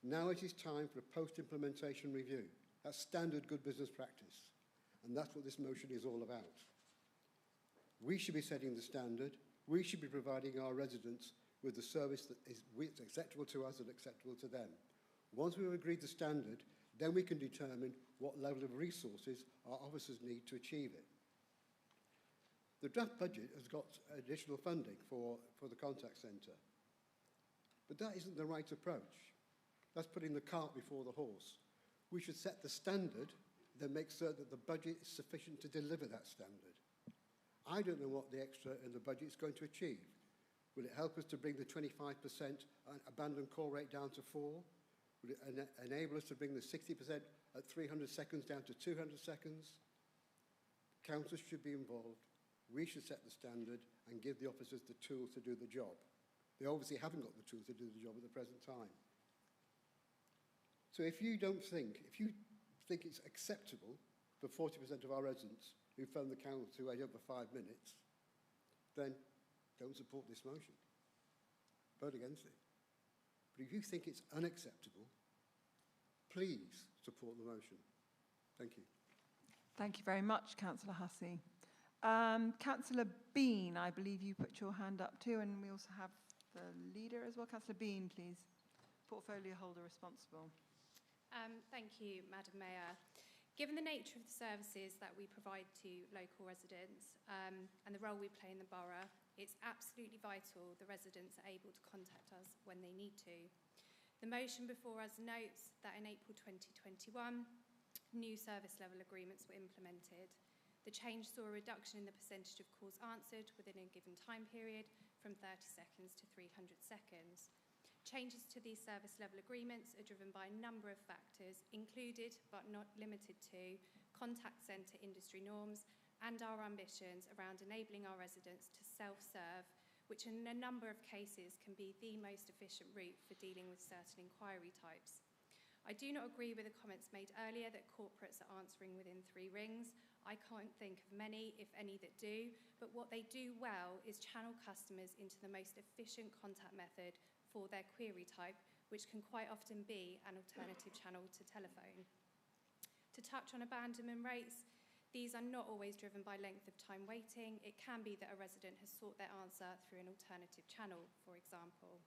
Now it is time for a post-implementation review. That's standard good business practice. And that's what this motion is all about. We should be setting the standard. We should be providing our residents with the service that is acceptable to us and acceptable to them. Once we've agreed the standard, then we can determine what level of resources our officers need to achieve it. The draft budget has got additional funding for the contact centre. But that isn't the right approach. That's putting the cart before the horse. We should set the standard, then make certain that the budget is sufficient to deliver that standard. I don't know what the extra in the budget is going to achieve. Will it help us to bring the 25% abandoned call rate down to 4? Will it enable us to bring the 60% at 300 seconds down to 200 seconds? Councils should be involved. We should set the standard and give the officers the tools to do the job. They obviously haven't got the tools to do the job at the present time. So if you think it's acceptable for 40% of our residents who phone the council to wait over 5 minutes, then don't support this motion. Vote against it. But if you think it's unacceptable, please support the motion. Thank you. Thank you very much, Councillor Hussey. Councillor Bean, I believe you put your hand up too, and we also have the leader as well. Councillor Bean, please. Portfolio holder responsible. Thank you, Madam Mayor. Given the nature of the services that we provide to local residents and the role we play in the borough, it's absolutely vital the residents are able to contact us when they need to. The motion before us notes that in April 2021, new service level agreements were implemented. The change saw a reduction in the percentage of calls answered within a given time period from 30 seconds to 300 seconds. Changes to these service level agreements are driven by a number of factors, included but not limited to contact centre industry norms and our ambitions around enabling our residents to self-serve, which in a number of cases can be the most efficient route for dealing with certain inquiry types. I do not agree with the comments made earlier that corporates are answering within 3 rings. I can't think of many, if any, that do, but what they do well is channel customers into the most efficient contact method for their query type, which can quite often be an alternative channel to telephone. To touch on abandonment rates, these are not always driven by length of time waiting. It can be that a resident has sought their answer through an alternative channel, for example.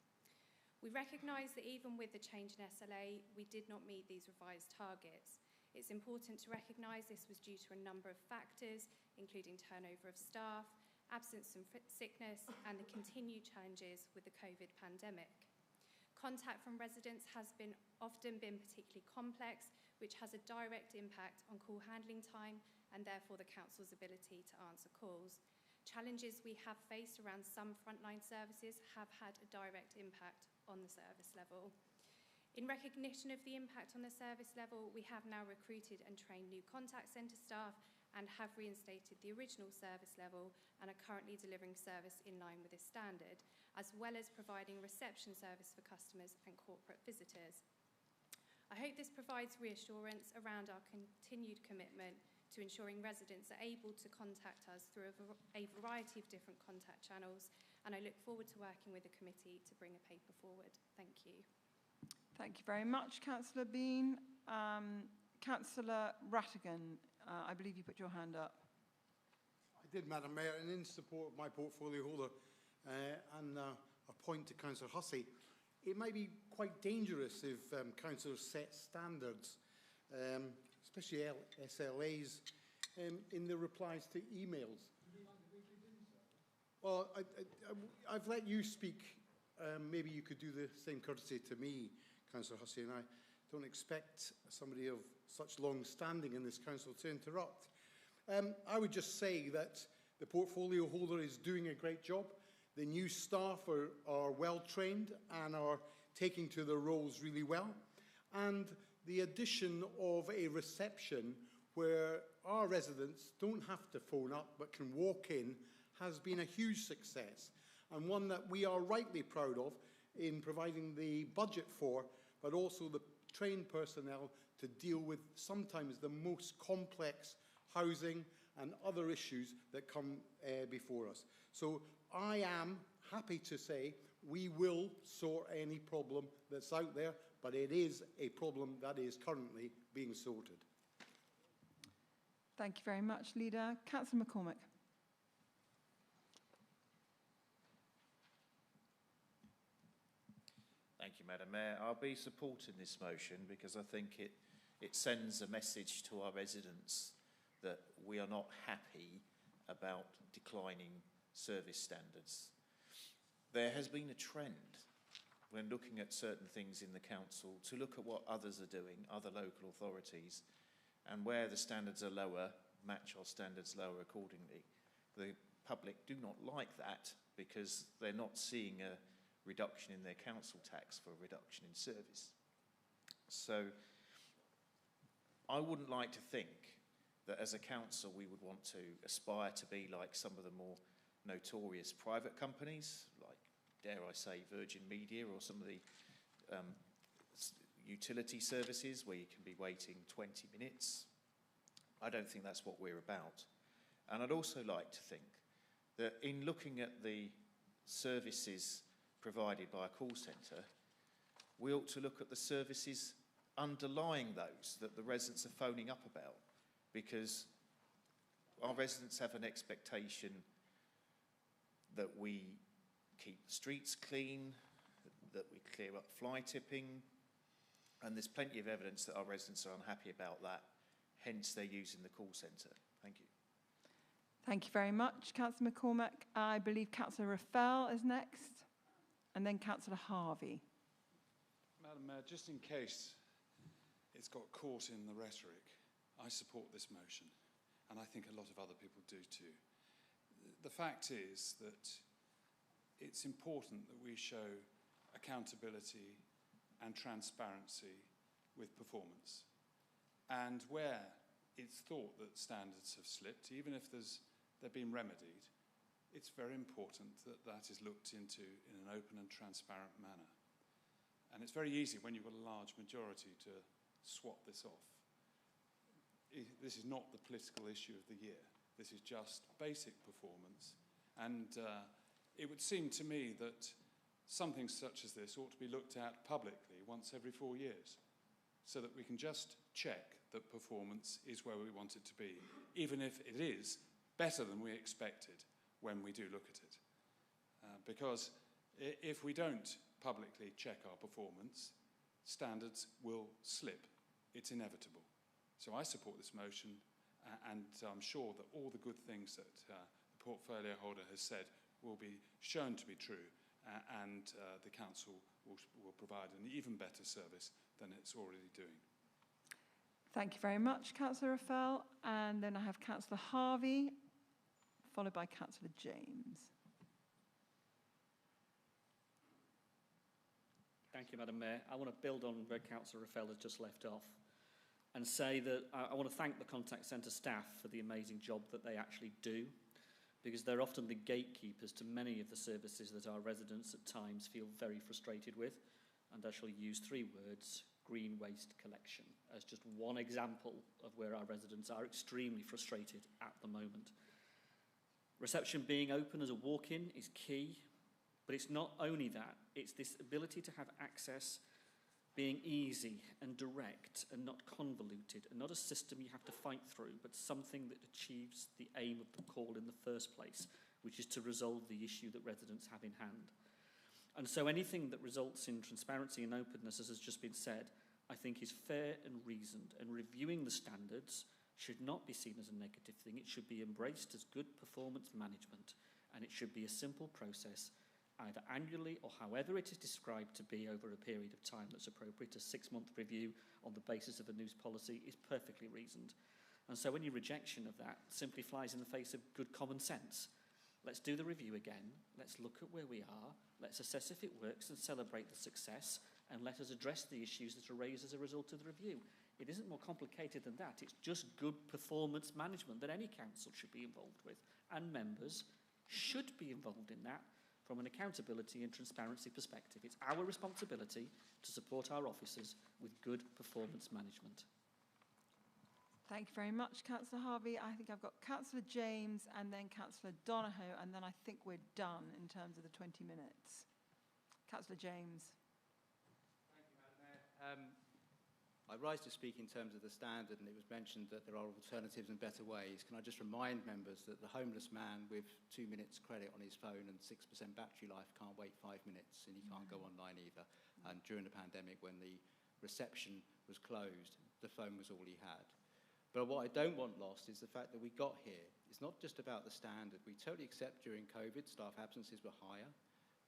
We recognise that even with the change in SLA, we did not meet these revised targets. It's important to recognise this was due to a number of factors, including turnover of staff, absence and sickness, and the continued challenges with the COVID pandemic. Contact from residents has often been particularly complex, which has a direct impact on call handling time and therefore the council's ability to answer calls. Challenges we have faced around some frontline services have had a direct impact on the service level. In recognition of the impact on the service level, we have now recruited and trained new contact centre staff and have reinstated the original service level and are currently delivering service in line with this standard, as well as providing reception service for customers and corporate visitors. I hope this provides reassurance around our continued commitment to ensuring residents are able to contact us through a variety of different contact channels, and I look forward to working with the committee to bring a paper forward. Thank you. Thank you very much, Councillor Bean. Councillor Rattigan, I believe you put your hand up. I did, Madam Mayor, and in support of my portfolio holder and a point to Councillor Hussey, it might be quite dangerous if councillors set standards, especially SLAs, in the replies to emails. Well, I've let you speak. Maybe you could do the same courtesy to me, Councillor Hussey, and I don't expect somebody of such long standing in this council to interrupt. I would just say that the portfolio holder is doing a great job. The new staff are well trained and are taking to their roles really well. And the addition of a reception where our residents don't have to phone up but can walk in has been a huge success, and one that we are rightly proud of in providing the budget for, but also the trained personnel to deal with sometimes the most complex housing and other issues that come before us. So I am happy to say We will sort any problem that's out there, but it is a problem that is currently being sorted. Thank you very much, Leader. Councillor McCormick. Thank you, Madam Mayor. I'll be supporting this motion because I think it sends a message to our residents that we are not happy about declining service standards. There has been a trend when looking at certain things in the council to look at what others are doing, other local authorities, and where the standards are lower, match our standards lower accordingly. The public do not like that because they're not seeing a reduction in their council tax for a reduction in service. So I wouldn't like to think that as a council we would want to aspire to be like some of the more notorious private companies, like, dare I say, Virgin Media, or some of the utility services where you can be waiting 20 minutes. I don't think that's what we're about. And I'd also like to think that in looking at the services provided by a call centre, we ought to look at the services underlying those that the residents are phoning up about, because our residents have an expectation that we keep the streets clean, that we clear up fly tipping, and there's plenty of evidence that our residents are unhappy about that, hence they're using the call centre. Thank you. Thank you very much, Councillor McCormick. I believe Councillor Raffel is next, and then Councillor Harvey. Madam Mayor, just in case it's got caught in the rhetoric, I support this motion, and I think a lot of other people do too. The fact is that it's important that we show accountability and transparency with performance. And where it's thought that standards have slipped, even if they've been remedied, it's very important that that is looked into in an open and transparent manner. And it's very easy when you've got a large majority to swap this off. This is not the political issue of the year. This is just basic performance. And it would seem to me that something such as this ought to be looked at publicly once every 4 years, so that we can just check that performance is where we want it to be, even if it is better than we expected when we do look at it. Because if we don't publicly check our performance, standards will slip. It's inevitable. So I support this motion, and I'm sure that all the good things that the portfolio holder has said will be shown to be true, and the council will provide an even better service than it's already doing. Thank you very much, Councillor Raffel. And then I have Councillor Harvey, followed by Councillor James. Thank you, Madam Mayor. I want to build on where Councillor Raffel has just left off and say that I want to thank the contact centre staff for the amazing job that they actually do, because they're often the gatekeepers to many of the services that our residents at times feel very frustrated with. And I shall use 3 words: green waste collection, as just one example of where our residents are extremely frustrated at the moment. Reception being open as a walk-in is key, but it's not only that, it's this ability to have access being easy and direct and not convoluted, and not a system you have to fight through, but something that achieves the aim of the call in the first place, which is to resolve the issue that residents have in hand. And so anything that results in transparency and openness, as has just been said, I think is fair and reasoned, and reviewing the standards should not be seen as a negative thing. It should be embraced as good performance management, and it should be a simple process, either annually or however it is described to be over a period of time that's appropriate. A 6-month review on the basis of a news policy is perfectly reasoned. And so any rejection of that simply flies in the face of good common sense. Let's do the review again, let's look at where we are, let's assess if it works and celebrate the success, and let us address the issues that are raised as a result of the review. It isn't more complicated than that. It's just good performance management that any council should be involved with, and members should be involved in that from an accountability and transparency perspective. It's our responsibility to support our officers with good performance management. Thank you very much, Councillor Harvey. I think I've got Councillor James and then Councillor Donohoe, and then I think we're done in terms of the 20 minutes. Councillor James. Thank you, Madam Mayor. I rise to speak in terms of the standard, and it was mentioned that there are alternatives and better ways. Can I just remind members that the homeless man with 2 minutes credit on his phone and 6% battery life can't wait 5 minutes, and he can't go online either. And during the pandemic, when the reception was closed, the phone was all he had. But what I don't want lost is the fact that we got here. It's not just about the standard. We totally accept during COVID, staff absences were higher,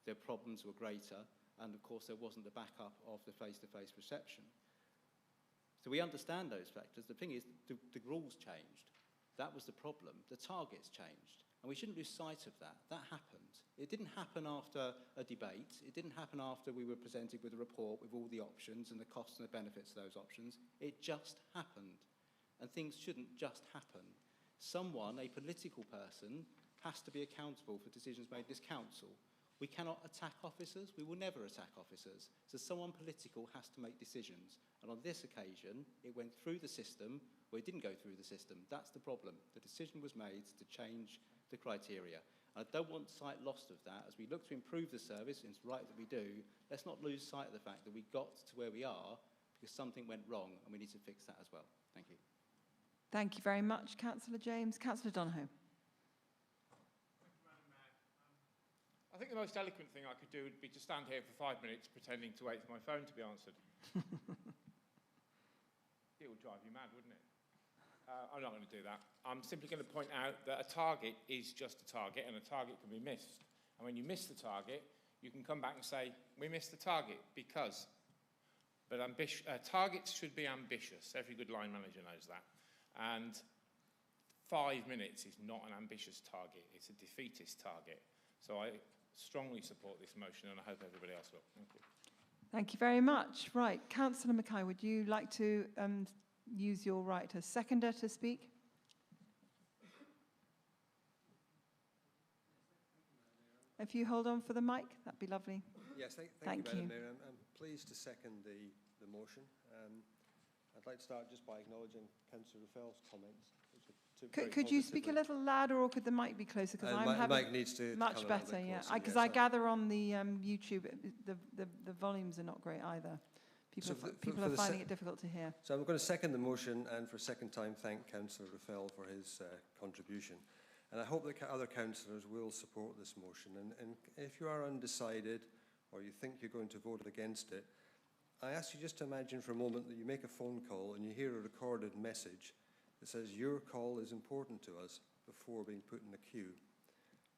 their problems were greater, and of course there wasn't the backup of the face-to-face reception. So we understand those factors. The thing is, the rules changed. That was the problem. The targets changed. And we shouldn't lose sight of that. That happened. It didn't happen after a debate. It didn't happen after we were presented with a report with all the options and the costs and the benefits of those options. It just happened. And things shouldn't just happen. Someone, a political person, has to be accountable for decisions made in this council. We cannot attack officers. We will never attack officers. So someone political has to make decisions. And on this occasion, it went through the system, or it didn't go through the system. That's the problem. The decision was made to change the criteria. And I don't want sight lost of that. As we look to improve the service, and it's right that we do, let's not lose sight of the fact that we got to where we are because something went wrong, and we need to fix that as well. Thank you. Thank you very much, Councillor James. Councillor Donohoe. I think the most eloquent thing I could do would be to stand here for 5 minutes pretending to wait for my phone to be answered. It would drive you mad, wouldn't it? I'm not going to do that. I'm simply going to point out that a target is just a target, and a target can be missed. And when you miss the target, you can come back and say, we missed the target because. But targets should be ambitious. Every good line manager knows that. And 5 minutes is not an ambitious target. It's a defeatist target. So I strongly support this motion, and I hope everybody else will. Thank you. Thank you very much. Right, Councillor Mackay, would you like to use your right as seconder to speak? If you hold on for the mic, that'd be lovely. Yes, thank you, Madam Mayor. I'm pleased to second the motion. I'd like to start just by acknowledging Councillor Raffel's comments. Could you speak a little louder, or could the mic be closer? Because I'm having mic needs to much come a better. little bit Yeah, closer, because yes, I gather on the YouTube the volumes are not great either. People are finding it difficult to hear. So I'm going to second the motion, and for a second time thank Councillor Raffel for his contribution. And I hope that other councillors will support this motion. And if you are undecided, or you think you're going to vote against it, I ask you just to imagine for a moment that you make a phone call and you hear a recorded message that says your call is important to us before being put in the queue.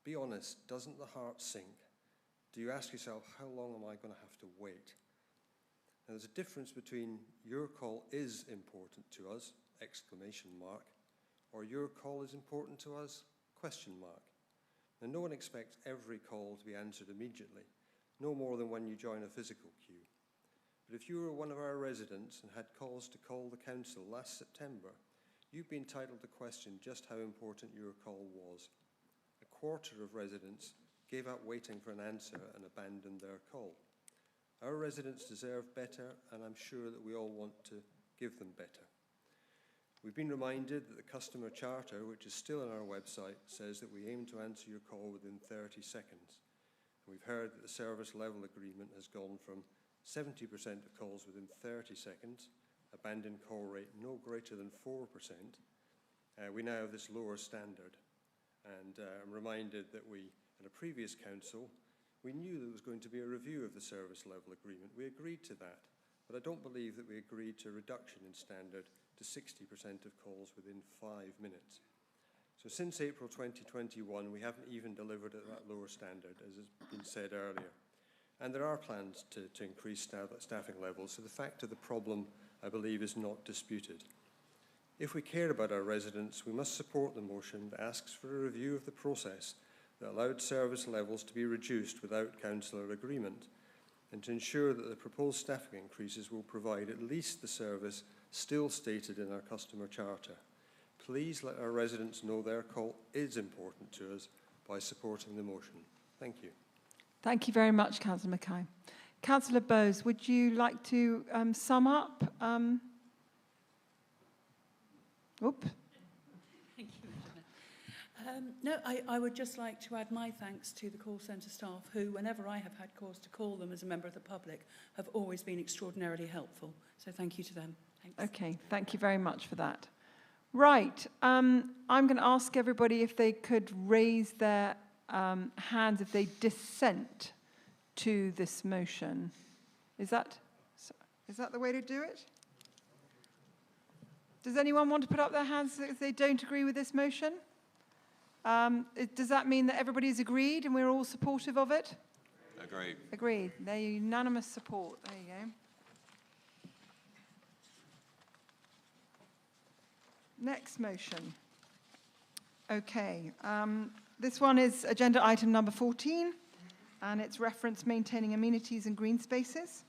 Be honest, doesn't the heart sink? Do you ask yourself, how long am I going to have to wait? Now, there's a difference between your call is important to us, exclamation mark, or your call is important to us, question mark. Now, no one expects every call to be answered immediately, no more than when you join a physical queue. But if you were one of our residents and had cause to call the council last September, you'd be entitled to question just how important your call was. A quarter of residents gave up waiting for an answer and abandoned their call. Our residents deserve better, and I'm sure that we all want to give them better. We've been reminded that the customer charter, which is still on our website, says that we aim to answer your call within 30 seconds. And we've heard that the service level agreement has gone from 70% of calls within 30 seconds, abandoned call rate no greater than 4%. We now have this lower standard. And I'm reminded that at a previous council, we knew there was going to be a review of the service level agreement. We agreed to that, but I don't believe that we agreed to a reduction in standard to 60% of calls within 5 minutes. So since April 2021, we haven't even delivered at that lower standard, as has been said earlier. And there are plans to increase staffing levels, so the fact of the problem, I believe, is not disputed. If we care about our residents, we must support the motion that asks for a review of the process that allowed service levels to be reduced without councillor agreement, and to ensure that the proposed staffing increases will provide at least the service still stated in our customer charter. Please let our residents know their call is important to us by supporting the motion. Thank you. Thank you very much, Councillor Mackay. Councillor Bowes, would you like to sum up? Thank you, Madam No, I would just like to add my thanks to the call centre staff who, whenever I have had cause to call them as a member of the public, have always been extraordinarily helpful. So thank you to them. Thanks. Okay, thank you very much for that. Right, I'm going to ask everybody if they could raise their hands if they dissent to this motion. Is that the way to do it? Does anyone want to put up their hands if they don't agree with this motion? Does that mean that everybody's agreed and we're all supportive of it? Agreed. Agreed. They're unanimous support. There you go. Next motion. Okay. This one is agenda item number 14, and it's reference maintaining amenities and green spaces.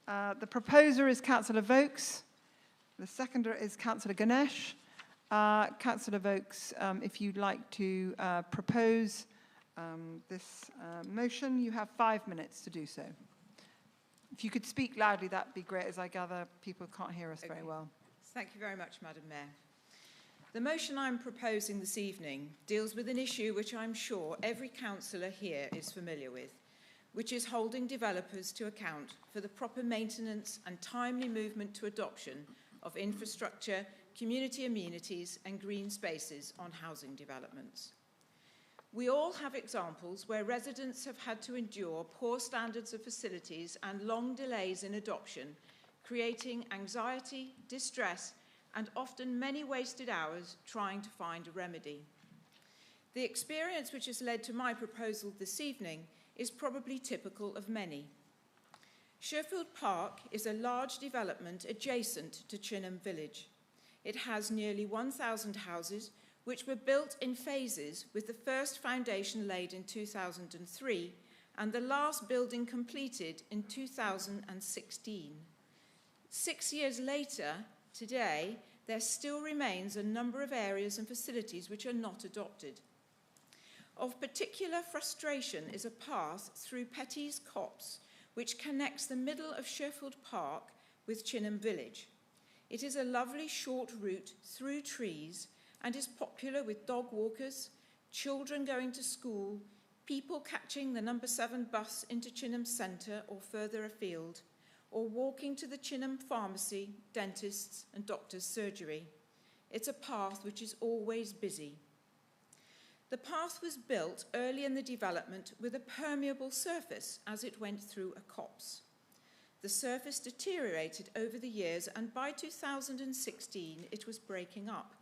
The proposer is Councillor Vokes. The seconder is Councillor Ganesh. Councillor Vokes, if you'd like to propose this motion, you have 5 minutes to do so. If you could speak loudly, that'd be great, as I gather people can't hear us very well. Thank you very much, Madam Mayor. The motion I'm proposing this evening deals with an issue which I'm sure every councillor here is familiar with, which is holding developers to account for the proper maintenance and timely movement to adoption of infrastructure, community amenities and green spaces on housing developments. We all have examples where residents have had to endure poor standards of facilities and long delays in adoption, creating anxiety, distress, and often many wasted hours trying to find a remedy. The experience which has led to my proposal this evening is probably typical of many. Sherfield Park is a large development adjacent to Chinham Village. It has nearly 1,000 houses, which were built in phases, with the first foundation laid in 2003 and the last building completed in 2016. 6 years later, today, there still remains a number of areas and facilities which are not adopted. Of particular frustration is a path through Petty's Copse, which connects the middle of Sherfield Park with Chinham Village. It is a lovely short route through trees and is popular with dog walkers, children going to school, people catching the number 7 bus into Chinham Centre or further afield, or walking to the Chinham pharmacy, dentists and doctor's surgery. It's a path which is always busy. The path was built early in the development with a permeable surface as it went through a copse. The surface deteriorated over the years, and by 2016 it was breaking up.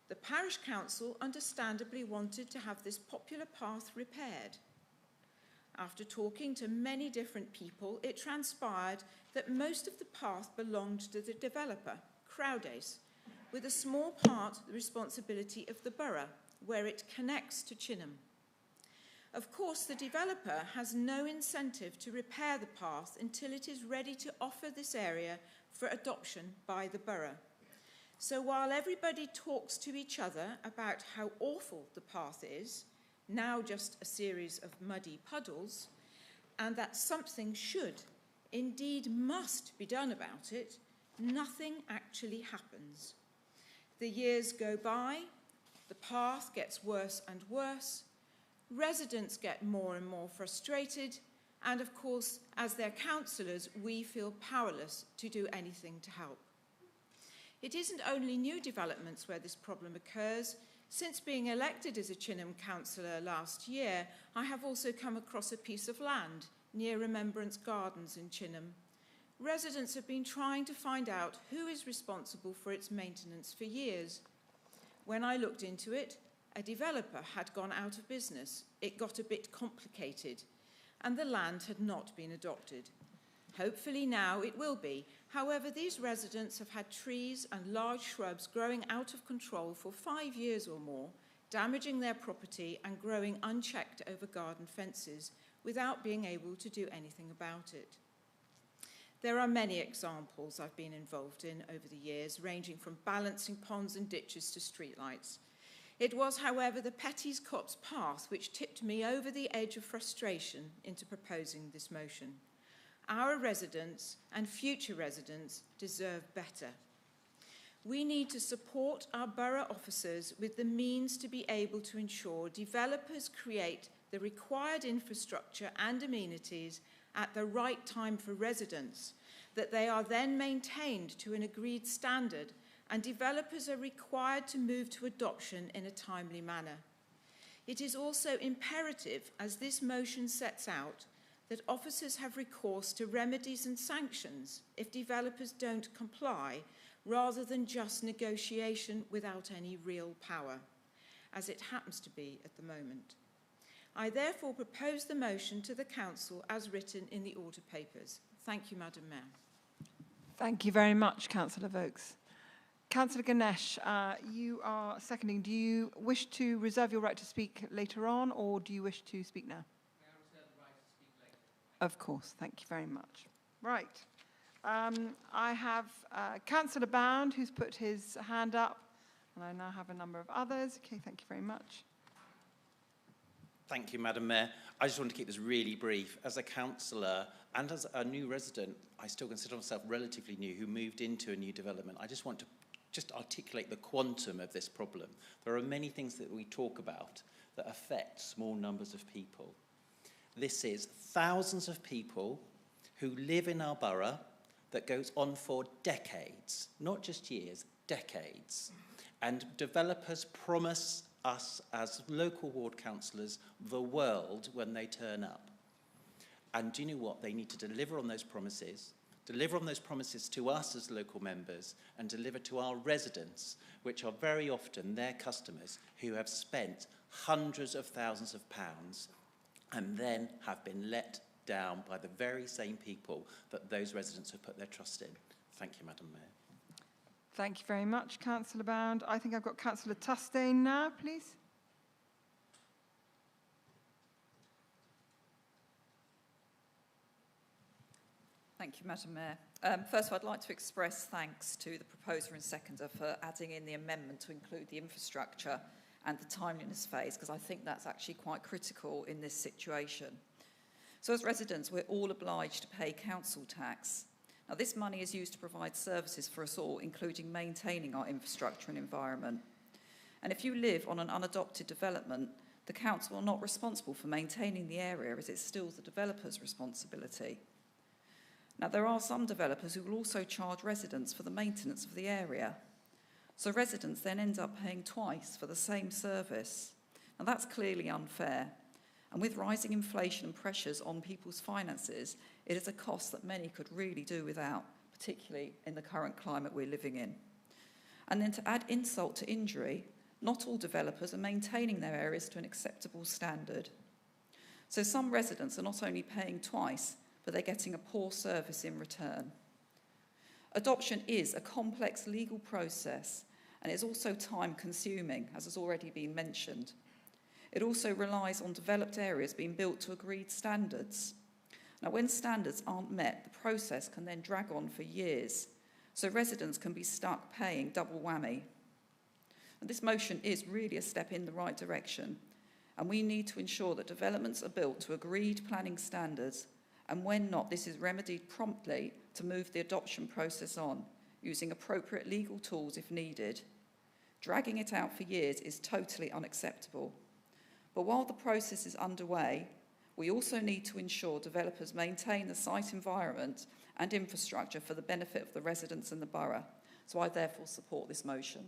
The parish council understandably wanted to have this popular path repaired. After talking to many different people, it transpired that most of the path belonged to the developer, Crowdace, with a small part the responsibility of the borough, where it connects to Chinham. Of course, the developer has no incentive to repair the path until it is ready to offer this area for adoption by the borough. So while everybody talks to each other about how awful the path is, now just a series of muddy puddles, and that something should, indeed must, be done about it, nothing actually happens. The years go by, the path gets worse and worse, residents get more and more frustrated, and of course, as their councillors, we feel powerless to do anything to help. It isn't only new developments where this problem occurs. Since being elected as a Chinham councillor last year, I have also come across a piece of land near Remembrance Gardens in Chinham. Residents have been trying to find out who is responsible for its maintenance for years. When I looked into it, a developer had gone out of business. It got a bit complicated, and the land had not been adopted. Hopefully now it will be. However, these residents have had trees and large shrubs growing out of control for 5 years or more, damaging their property and growing unchecked over garden fences without being able to do anything about it. There are many examples I've been involved in over the years, ranging from balancing ponds and ditches to streetlights. It was, however, the Petty's Copse path which tipped me over the edge of frustration into proposing this motion. Our residents and future residents deserve better. We need to support our borough officers with the means to be able to ensure developers create the required infrastructure and amenities at the right time for residents, that they are then maintained to an agreed standard, and developers are required to move to adoption in a timely manner. It is also imperative, as this motion sets out, that officers have recourse to remedies and sanctions if developers don't comply, rather than just negotiation without any real power, as it happens to be at the moment. I therefore propose the motion to the Council as written in the order papers. Thank you, Madam Mayor. Thank you very much, Councillor Vokes. Councillor Ganesh, you are seconding. Do you wish to reserve your right to speak later on, or do you wish to speak now? May I reserve the right to speak later? Of course. Thank you very much. Right. I have Councillor Bound, who's put his hand up, and I now have a number of others. Okay, thank you very much. Thank you, Madam Mayor. I just want to keep this really brief. As a councillor and as a new resident, I still consider myself relatively new, who moved into a new development. I just want to articulate the quantum of this problem. There are many things that we talk about that affect small numbers of people. This is thousands of people who live in our borough that goes on for decades, not just years, decades. And developers promise us as local ward councillors the world when they turn up. And do you know what? They need to deliver on those promises to us as local members, and deliver to our residents, which are very often their customers, who have spent hundreds of thousands of pounds and then have been let down by the very same people that those residents have put their trust in. Thank you, Madam Mayor. Thank you very much, Councillor Bound. I think I've got Councillor Tustain now, please. Thank you, Madam Mayor. First of all, I'd like to express thanks to the proposer and seconder for adding in the amendment to include the infrastructure and the timeliness phase, because I think that's actually quite critical in this situation. So as residents, we're all obliged to pay council tax. Now, this money is used to provide services for us all, including maintaining our infrastructure and environment. And if you live on an unadopted development, the council are not responsible for maintaining the area, as it's still the developer's responsibility. Now, there are some developers who will also charge residents for the maintenance of the area. So residents then end up paying twice for the same service. Now, that's clearly unfair. And with rising inflation and pressures on people's finances, it is a cost that many could really do without, particularly in the current climate we're living in. And then to add insult to injury, not all developers are maintaining their areas to an acceptable standard. So some residents are not only paying twice, but they're getting a poor service in return. Adoption is a complex legal process, and it's also time-consuming, as has already been mentioned. It also relies on developed areas being built to agreed standards. Now, when standards aren't met, the process can then drag on for years, so residents can be stuck paying double whammy. And this motion is really a step in the right direction, and we need to ensure that developments are built to agreed planning standards, and when not, this is remedied promptly to move the adoption process on, using appropriate legal tools if needed. Dragging it out for years is totally unacceptable. But while the process is underway, we also need to ensure developers maintain the site environment and infrastructure for the benefit of the residents in the borough. So I therefore support this motion.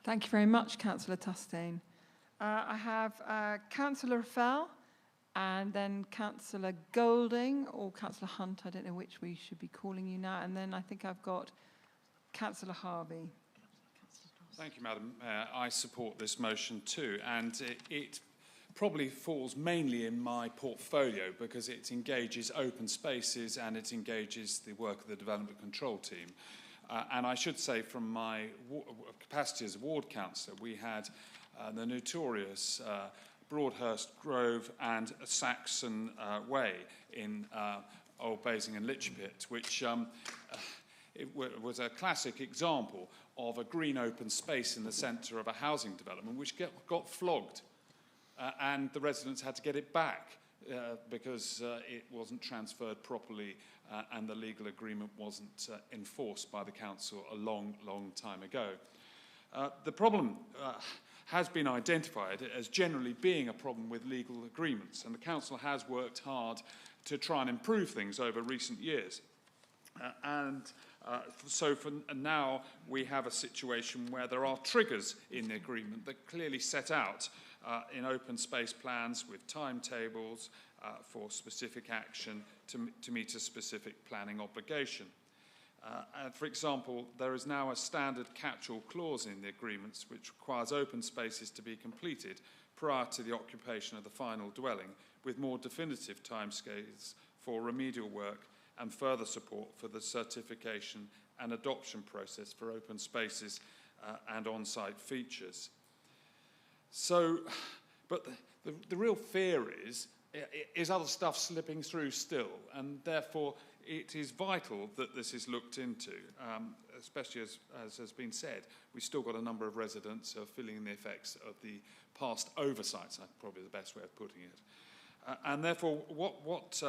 Thank you very much, Councillor Tustain. I have Councillor Fell, and then Councillor Golding or Councillor Hunt. I don't know which we should be calling you now. And then I think I've got Councillor Harvey. Thank you, Madam Mayor. I support this motion too, and it probably falls mainly in my portfolio because it engages open spaces and it engages the work of the Development Control Team. And I should say, from my capacity as a ward councillor, we had the notorious Broadhurst Grove and Saxon Way in Old Basing and Litchpit, which was a classic example of a green open space in the centre of a housing development which got flogged, and the residents had to get it back because it wasn't transferred properly and the legal agreement wasn't enforced by the council a long, long time ago. The problem has been identified as generally being a problem with legal agreements, and the council has worked hard to try and improve things over recent years. So for now we have a situation where there are triggers in the agreement that clearly set out in open space plans with timetables for specific action to meet a specific planning obligation. For example, there is now a standard catch-all clause in the agreements which requires open spaces to be completed prior to the occupation of the final dwelling, with more definitive timescales for remedial work and further support for the certification and adoption process for open spaces and on-site features. So, but the real fear is other stuff slipping through still, and therefore it is vital that this is looked into, especially as has been said. We've still got a number of residents who are feeling the effects of the past oversights, that's probably the best way of putting it. And therefore, what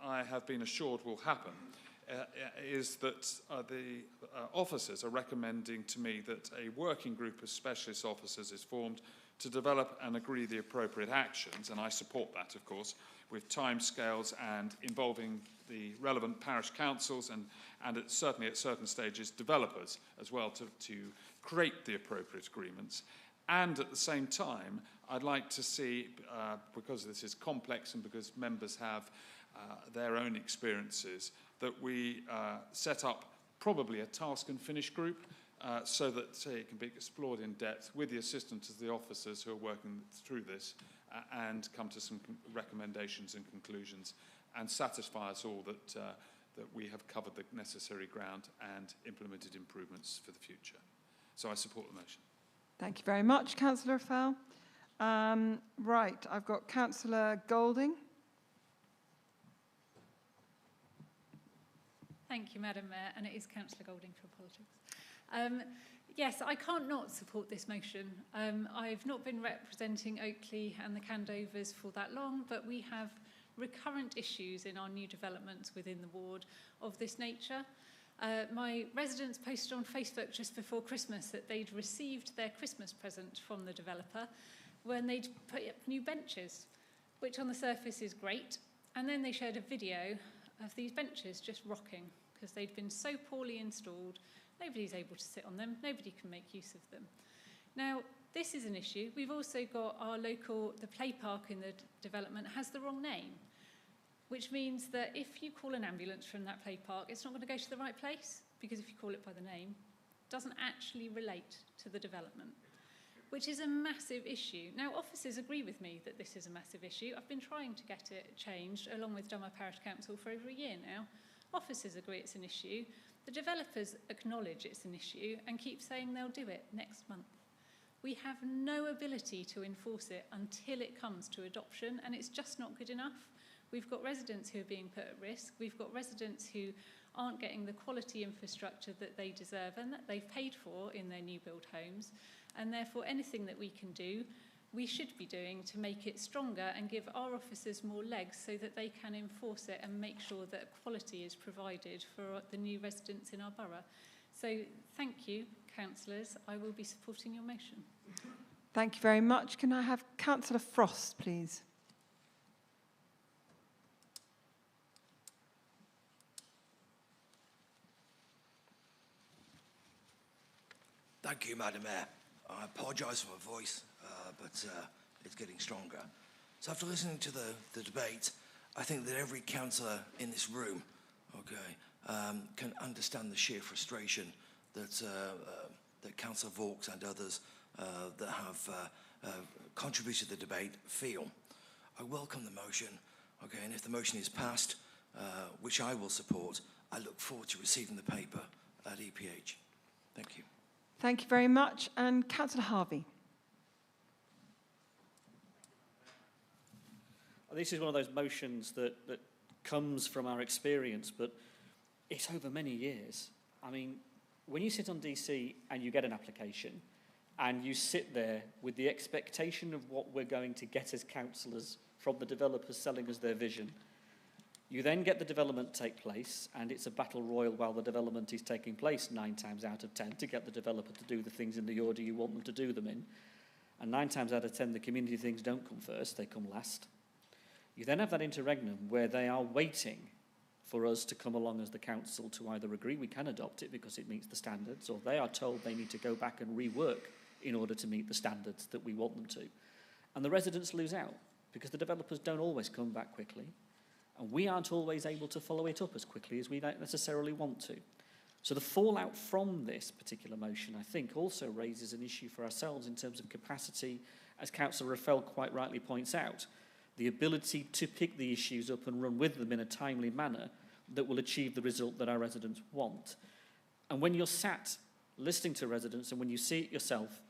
I have been assured will happen is that the officers are recommending to me that a working group of specialist officers is formed to develop and agree the appropriate actions, and I support that, of course, with timescales and involving the relevant parish councils and certainly at certain stages developers as well to create the appropriate agreements. And at the same time, I'd like to see, because this is complex and because members have their own experiences, that we set up probably a task and finish group so that it can be explored in depth with the assistance of the officers who are working through this and come to some recommendations and conclusions and satisfy us all that, that we have covered the necessary ground and implemented improvements for the future. So I support the motion. Thank you very much, Councillor Fell. Right, I've got Councillor Golding. Thank you, Madam Mayor, and it is Councillor Golding for politics. Yes, I can't not support this motion. I've not been representing Oakley and the Candovers for that long, but we have recurrent issues in our new developments within the ward of this nature. My residents posted on Facebook just before Christmas that they'd received their Christmas present from the developer when they'd put up new benches, which on the surface is great. And then they shared a video of these benches just rocking because they'd been so poorly installed, nobody's able to sit on them, nobody can make use of them. Now, this is an issue. We've also got our local, the play park in the development has the wrong name, which means that if you call an ambulance from that play park, it's not going to go to the right place, because if you call it by the name, it doesn't actually relate to the development, which is a massive issue. Now, officers agree with me that this is a massive issue. I've been trying to get it changed, along with Dunbar Parish Council, for over a year now. Officers agree it's an issue. The developers acknowledge it's an issue and keep saying they'll do it next month. We have no ability to enforce it until it comes to adoption, and it's just not good enough. We've got residents who are being put at risk. We've got residents who aren't getting the quality infrastructure that they deserve and that they've paid for in their new build homes. And therefore, anything that we can do, we should be doing to make it stronger and give our officers more legs so that they can enforce it and make sure that quality is provided for the new residents in our borough. So thank you, councillors. I will be supporting your motion. Thank you very much. Can I have Councillor Frost, please? Thank you, Madam Mayor. I apologise for my voice, but it's getting stronger. So after listening to the debate, I think that every councillor in this room, can understand the sheer frustration that that Councillor Vaux and others that have contributed to the debate feel. I welcome the motion, and if the motion is passed, which I will support, I look forward to receiving the paper at EPH. Thank you. Thank you very much. And Councillor Harvey. This is one of those motions that comes from our experience, but it's over many years. I mean, when you sit on DC and you get an application, and you sit there with the expectation of what we're going to get as councillors from the developers selling us their vision. You then get the development take place, and it's a battle royal while the development is taking place 9 times out of 10 to get the developer to do the things in the order you want them to do them in. And 9 times out of 10, the community things don't come first, they come last. You then have that interregnum where they are waiting for us to come along as the council to either agree we can adopt it because it meets the standards, or they are told they need to go back and rework in order to meet the standards that we want them to. And the residents lose out because the developers don't always come back quickly, and we aren't always able to follow it up as quickly as we don't necessarily want to. So the fallout from this particular motion, I think, also raises an issue for ourselves in terms of capacity, as Councillor Raffel quite rightly points out, the ability to pick the issues up and run with them in a timely manner that will achieve the result that our residents want. And when you're sat listening to residents and when you see it yourself,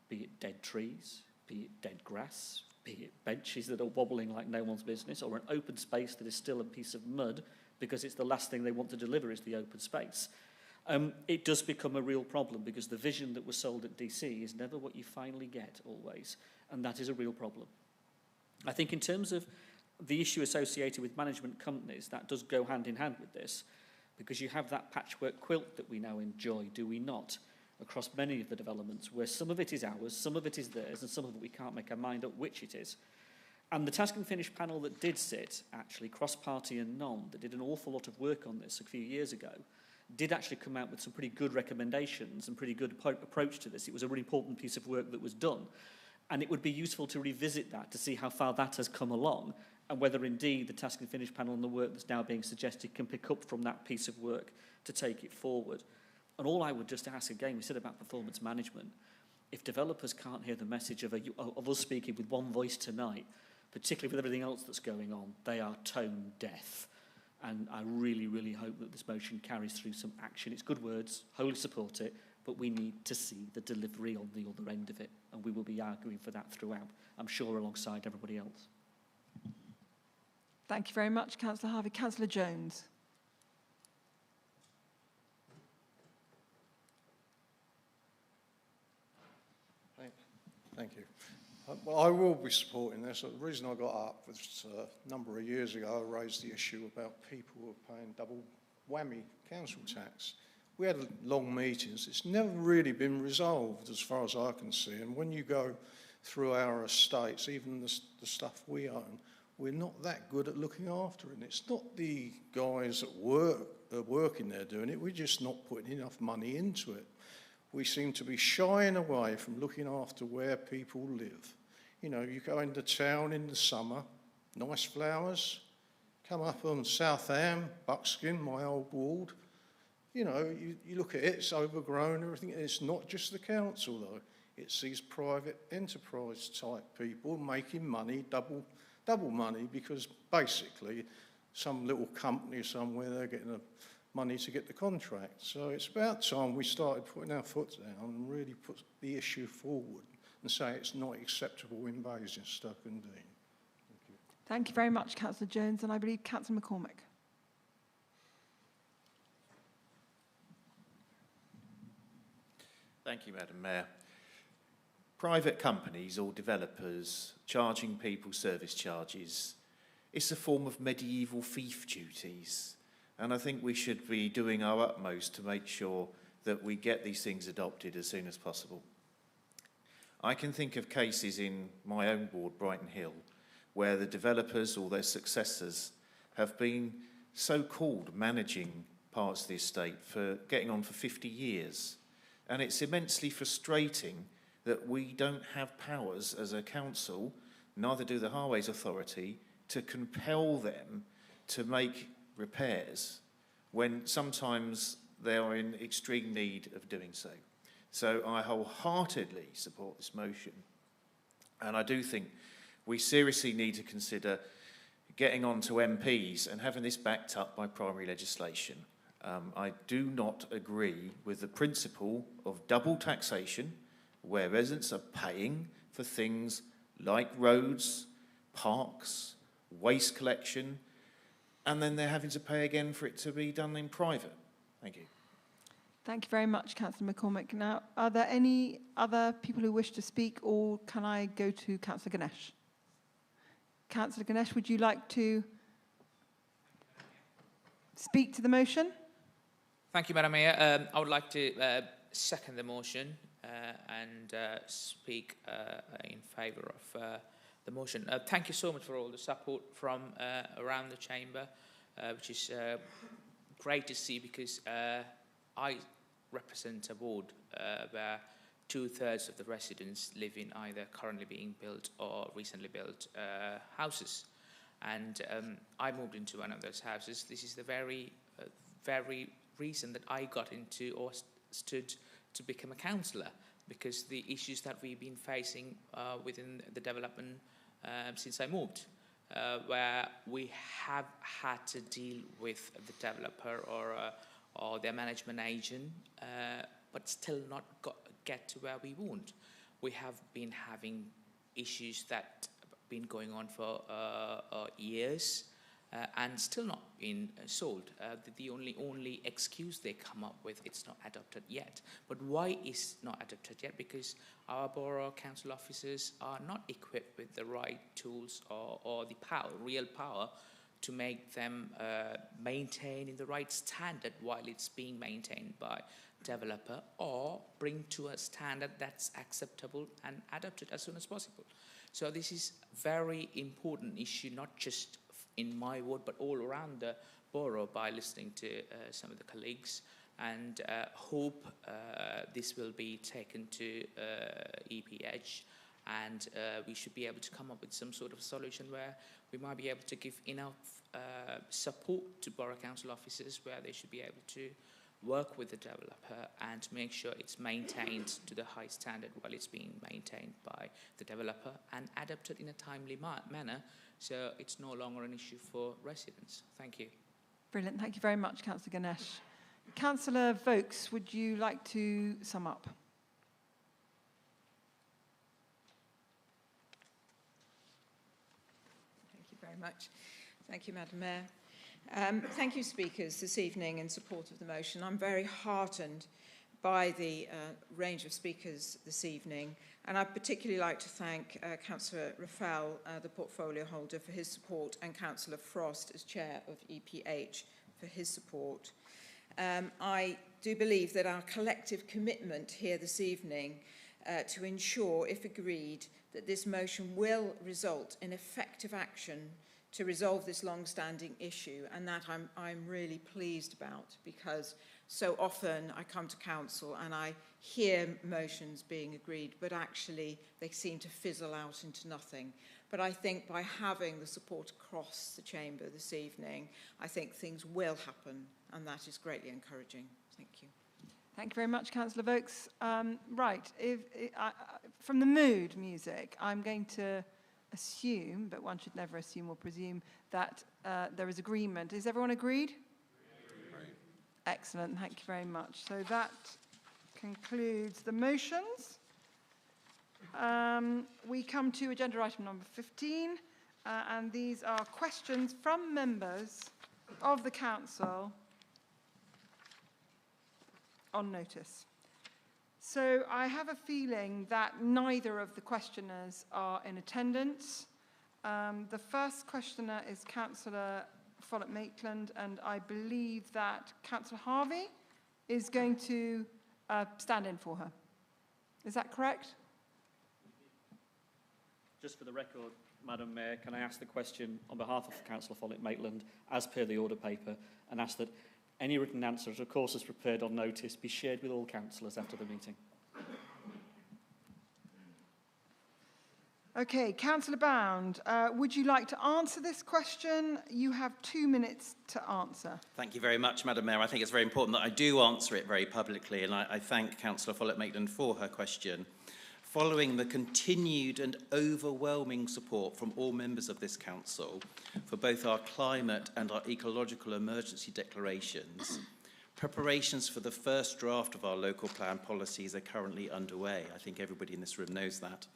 be it dead trees, be it dead grass, be it benches that are wobbling like no one's business, or an open space that is still a piece of mud because it's the last thing they want to deliver is the open space, it does become a real problem because the vision that was sold at DC is never what you finally get always, and that is a real problem. I think in terms of the issue associated with management companies, that does go hand in hand with this, because you have that patchwork quilt that we now enjoy, do we not, across many of the developments, where some of it is ours, some of it is theirs, and some of it we can't make our mind up which it is. And the Task and Finish panel that did sit, actually, cross-party and non, that did an awful lot of work on this a few years ago, did actually come out with some pretty good recommendations and pretty good approach to this. It was a really important piece of work that was done. And it would be useful to revisit that to see how far that has come along and whether indeed the Task and Finish panel and the work that's now being suggested can pick up from that piece of work to take it forward. And all I would just ask again, we said about performance management, if developers can't hear the message of us speaking with one voice tonight, particularly with everything else that's going on, they are tone deaf. And I really, really hope that this motion carries through some action. It's good words, wholly support it, but we need to see the delivery on the other end of it, and we will be arguing for that throughout, I'm sure, alongside everybody else. Thank you very much, Councillor Harvey. Councillor Jones. Thank you. Well, I will be supporting this. The reason I got up was a number of years ago, I raised the issue about people who are paying double whammy council tax. We had long meetings. It's never really been resolved as far as I can see. And when you go through our estates, even the stuff we own, we're not that good at looking after it. And it's not the guys at work that are working there doing it. We're just not putting enough money into it. We seem to be shying away from looking after where people live. You know, you go into town in the summer, nice flowers, come up on South Ham, Buckskin, my old ward. You know, you look at it, it's overgrown, everything. It's not just the council, though. It's these private enterprise type people making money, double money, because basically some little company somewhere, they're getting the money to get the contract. So it's about time we started putting our foot down and really put the issue forward and say it's not acceptable in Basingstoke and Dean. Thank you. Thank you very much, Councillor Jones, and I believe Councillor McCormick. Thank you, Madam Mayor. Private companies or developers charging people service charges, it's a form of medieval fief duties. And I think we should be doing our utmost to make sure that we get these things adopted as soon as possible. I can think of cases in my own ward, Brighton Hill, where the developers or their successors have been so-called managing parts of the estate for getting on for 50 years. And it's immensely frustrating that we don't have powers as a council, neither do the Highways Authority, to compel them to make repairs when sometimes they are in extreme need of doing so. So I wholeheartedly support this motion. And I do think we seriously need to consider getting on to MPs and having this backed up by primary legislation. I do not agree with the principle of double taxation where residents are paying for things like roads, parks, waste collection, and then they're having to pay again for it to be done in private. Thank you. Thank you very much, Councillor McCormick. Now, are there any other people who wish to speak, or can I go to Councillor Ganesh? Councillor Ganesh, would you like to speak to the motion? Thank you, Madam Mayor. I would like to second the motion and speak in favour of the motion. Thank you so much for all the support from around the chamber, which is great to see, because I represent a ward where 2/3 of the residents live in either currently being built or recently built houses. And I moved into one of those houses. This is the very reason that I got into or stood to become a councillor, because the issues that we've been facing within the development since I moved, where we have had to deal with the developer or their management agent, but still not get to where we want. We have been having issues that have been going on for years and still not been solved. The only excuse they come up with, it's not adopted yet. But why is not adopted yet? Because our borough council officers are not equipped with the right tools or the power, real power, to make them maintain in the right standard while it's being maintained by developer, or bring to a standard that's acceptable and adopted as soon as possible. So this is very important issue, not just in my ward, but all around the borough, by listening to some of the colleagues, and hope this will be taken to EPH, and we should be able to come up with some sort of solution where we might be able to give enough support to borough council officers, where they should be able to work with the developer and make sure it's maintained to the high standard while it's being maintained by the developer, and adapted in a timely manner, so it's no longer an issue for residents. Thank you. Brilliant. Thank you very much, Councillor Ganesh. Councillor Vokes, would you like to sum up? Thank you very much. Thank you, Madam Mayor. Thank you, speakers, this evening in support of the motion. I'm very heartened by the range of speakers this evening, and I'd particularly like to thank Councillor Rafael, the portfolio holder, for his support, and Councillor Frost, as chair of EPH, for his support. I do believe that our collective commitment here this evening to ensure, if agreed, that this motion will result in effective action to resolve this long-standing issue, and that I'm really pleased about, because so often I come to council and I hear motions being agreed, but actually they seem to fizzle out into nothing. But I think by having the support across the chamber this evening, I think things will happen, and that is greatly encouraging. Thank you. Thank you very much, Councillor Vokes. Right, from the mood music, I'm going to assume, but one should never assume or presume, that there is agreement. Is everyone agreed? Agreed. Excellent, thank you very much. So that concludes the motions. We come to agenda item number 15, and these are questions from members of the council on notice. So I have a feeling that neither of the questioners are in attendance. The first questioner is Councillor Follett-Maitland, and I believe that Councillor Harvey is going to stand in for her. Is that correct? Just for the record, Madam Mayor, can I ask the question on behalf of Councillor Follett-Maitland, as per the order paper, and ask that any written answers, of course, as prepared on notice, be shared with all councillors after the meeting. Okay, Councillor Bound, would you like to answer this question? You have 2 minutes to answer. Thank you very much, Madam Mayor. I think it's very important that I do answer it very publicly, and I thank Councillor Follett-Maitland for her question. Following the continued and overwhelming support from all members of this council for both our climate and our ecological emergency declarations, preparations for the first draft of our local plan policies are currently underway. I think everybody in this room knows that.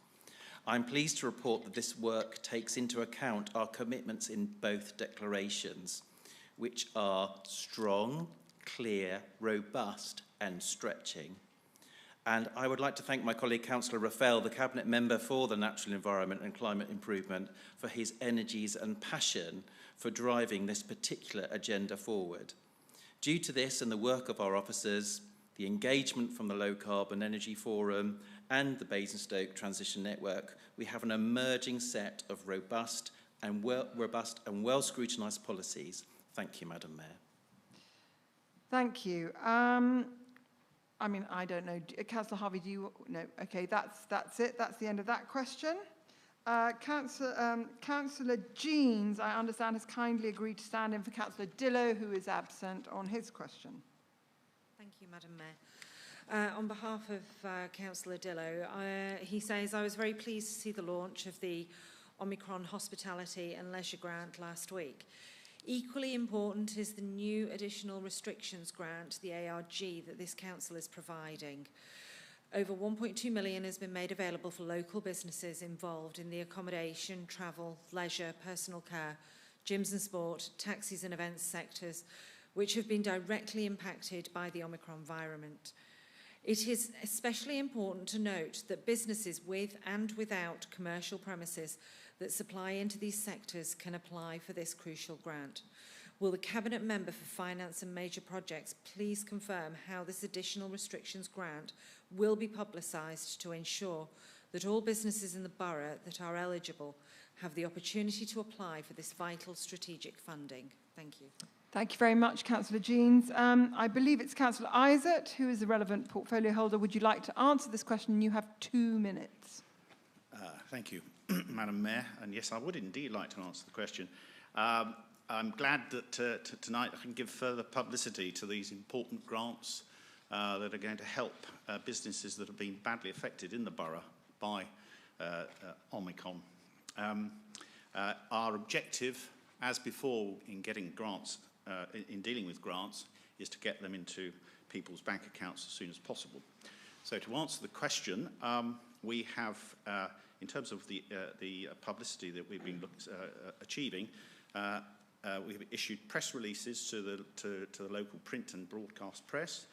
I'm pleased to report that this work takes into account our commitments in both declarations, which are strong, clear, robust and stretching. And I would like to thank my colleague Councillor Raphael, the Cabinet Member for the Natural Environment and Climate Improvement, for his energies and passion for driving this particular agenda forward. Due to this and the work of our officers, the engagement from the Low Carbon Energy Forum and the Basingstoke Transition Network, we have an emerging set of robust and well scrutinised policies. Thank you, Madam Mayor. Thank you. I mean, I don't know. Councillor Harvey, do you? No. Okay, that's it. That's the end of that question. Councillor Jeans, I understand, has kindly agreed to stand in for Councillor Dillo, who is absent, on his question. Thank you, Madam Mayor. On behalf of Councillor Dillo, he says, I was very pleased to see the launch of the Omicron Hospitality and Leisure Grant last week. Equally important is the new additional restrictions grant, the ARG, that this council is providing. Over 1.2 million has been made available for local businesses involved in the accommodation, travel, leisure, personal care, gyms and sport, taxis and events sectors, which have been directly impacted by the Omicron environment. It is especially important to note that businesses with and without commercial premises that supply into these sectors can apply for this crucial grant. Will the Cabinet Member for Finance and Major Projects please confirm how this additional restrictions grant will be publicised to ensure that all businesses in the borough that are eligible have the opportunity to apply for this vital strategic funding? Thank you. Thank you very much, Councillor Jeans. I believe it's Councillor Isaac who is the relevant portfolio holder. Would you like to answer this question? You have 2 minutes. Thank you, Madam Mayor. And yes, I would indeed like to answer the question. I'm glad that tonight I can give further publicity to these important grants that are going to help businesses that have been badly affected in the borough by Omicron. Our objective, as before in getting grants, in dealing with grants, is to get them into people's bank accounts as soon as possible. So to answer the question, we have, in terms of the publicity that we've been achieving, we've issued press releases to the local print and broadcast press,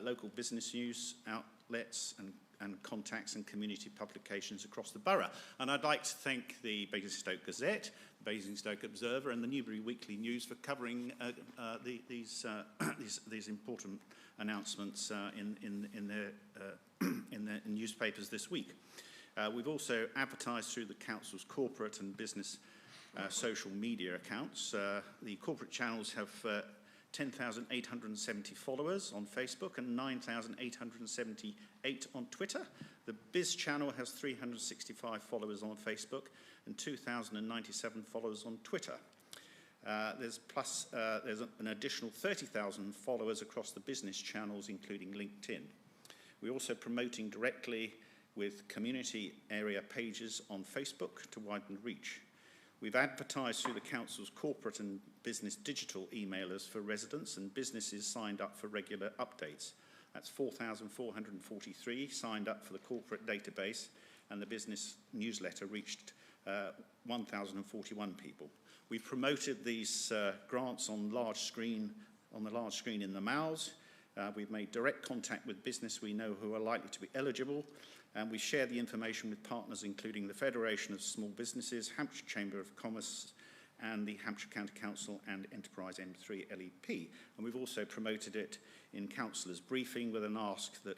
local business news outlets and contacts and community publications across the borough. And I'd like to thank the Basingstoke Gazette, the Basingstoke Observer and the Newbury Weekly News for covering these important announcements in their newspapers this week. We've also advertised through the council's corporate and business social media accounts. The corporate channels have 10,870 followers on Facebook and 9,878 on Twitter. The Biz channel has 365 followers on Facebook and 2,097 followers on Twitter. There's an additional 30,000 followers across the business channels, including LinkedIn. We're also promoting directly with community area pages on Facebook to widen reach. We've advertised through the council's corporate and business digital emailers for residents and businesses signed up for regular updates. That's 4,443 signed up for the corporate database, and the business newsletter reached 1,041 people. We've promoted these grants on the large screen in the malls. We've made direct contact with business we know who are likely to be eligible, and we share the information with partners including the Federation of Small Businesses, Hampshire Chamber of Commerce, and the Hampshire County Council and Enterprise M3 LEP. And we've also promoted it in councillors' briefing with an ask that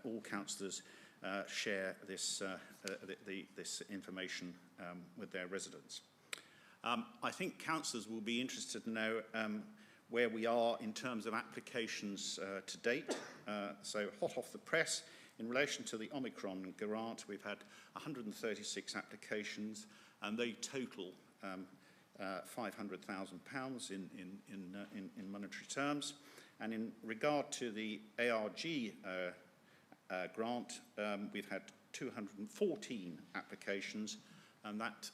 all councillors share this information with their residents. I think councillors will be interested to know where we are in terms of applications to date. So hot off the press, in relation to the Omicron grant, we've had 136 applications, and they total £500,000 in monetary terms. And in regard to the ARG grant, we've had 214 applications, and that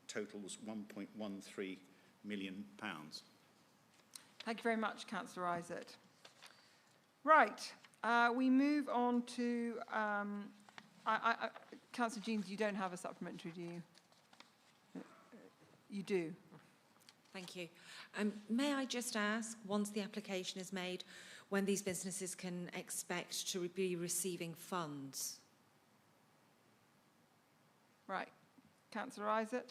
totals £1.13 million. Thank you very much, Councillor Isaac. Right, we move on to Councillor Jeans. You don't have a supplementary, do you? You do. Thank you. May I just ask, once the application is made, when these businesses can expect to be receiving funds? Right. Councillor Isaac?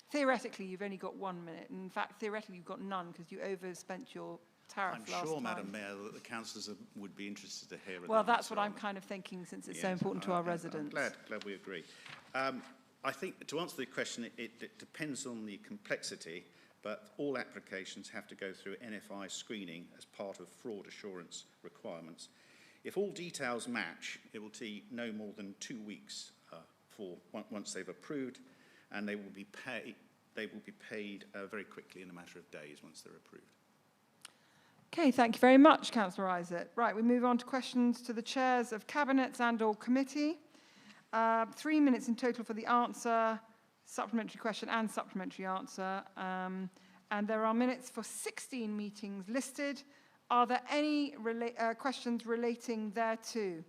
Theoretically, you've only got 1 minute. And in fact, theoretically, you've got none because you overspent your tariff I'm last sure, time. Madam Mayor, that the councillors would be interested to hear. Well, that's what I'm kind of thinking since it's so important to our residents. I'm glad we agree. I think to answer the question, it depends on the complexity, but all applications have to go through NFI screening as part of fraud assurance requirements. If all details match, it will take no more than 2 weeks once they've approved, and they will be paid very quickly in a matter of days once they're approved. Okay, thank you very much, Councillor Isaac. Right, we move on to questions to the chairs of cabinets and/or committee. 3 minutes in total for the answer, supplementary question and supplementary answer. And there are minutes for 16 meetings listed. Are there any questions relating thereto?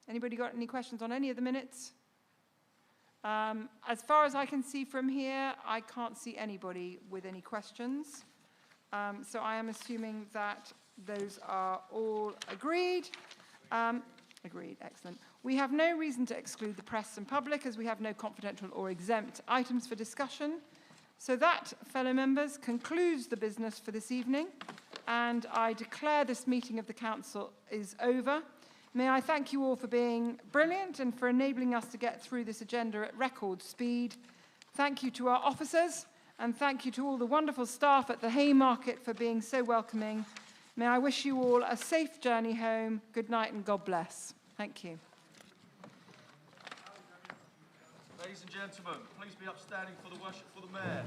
Anybody got any questions on any of the minutes? As far as I can see from here, I can't see anybody with any questions. So I am assuming that those are all agreed. Agreed, excellent. We have no reason to exclude the press and public as we have no confidential or exempt items for discussion. So that, fellow members, concludes the business for this evening, and I declare this meeting of the Council is over. May I thank you all for being brilliant and for enabling us to get through this agenda at record speed. Thank you to our officers, and thank you to all the wonderful staff at the Haymarket for being so welcoming. May I wish you all a safe journey home. Good night and God bless. Thank you. Ladies and gentlemen, please be upstanding for the worship for the Mayor.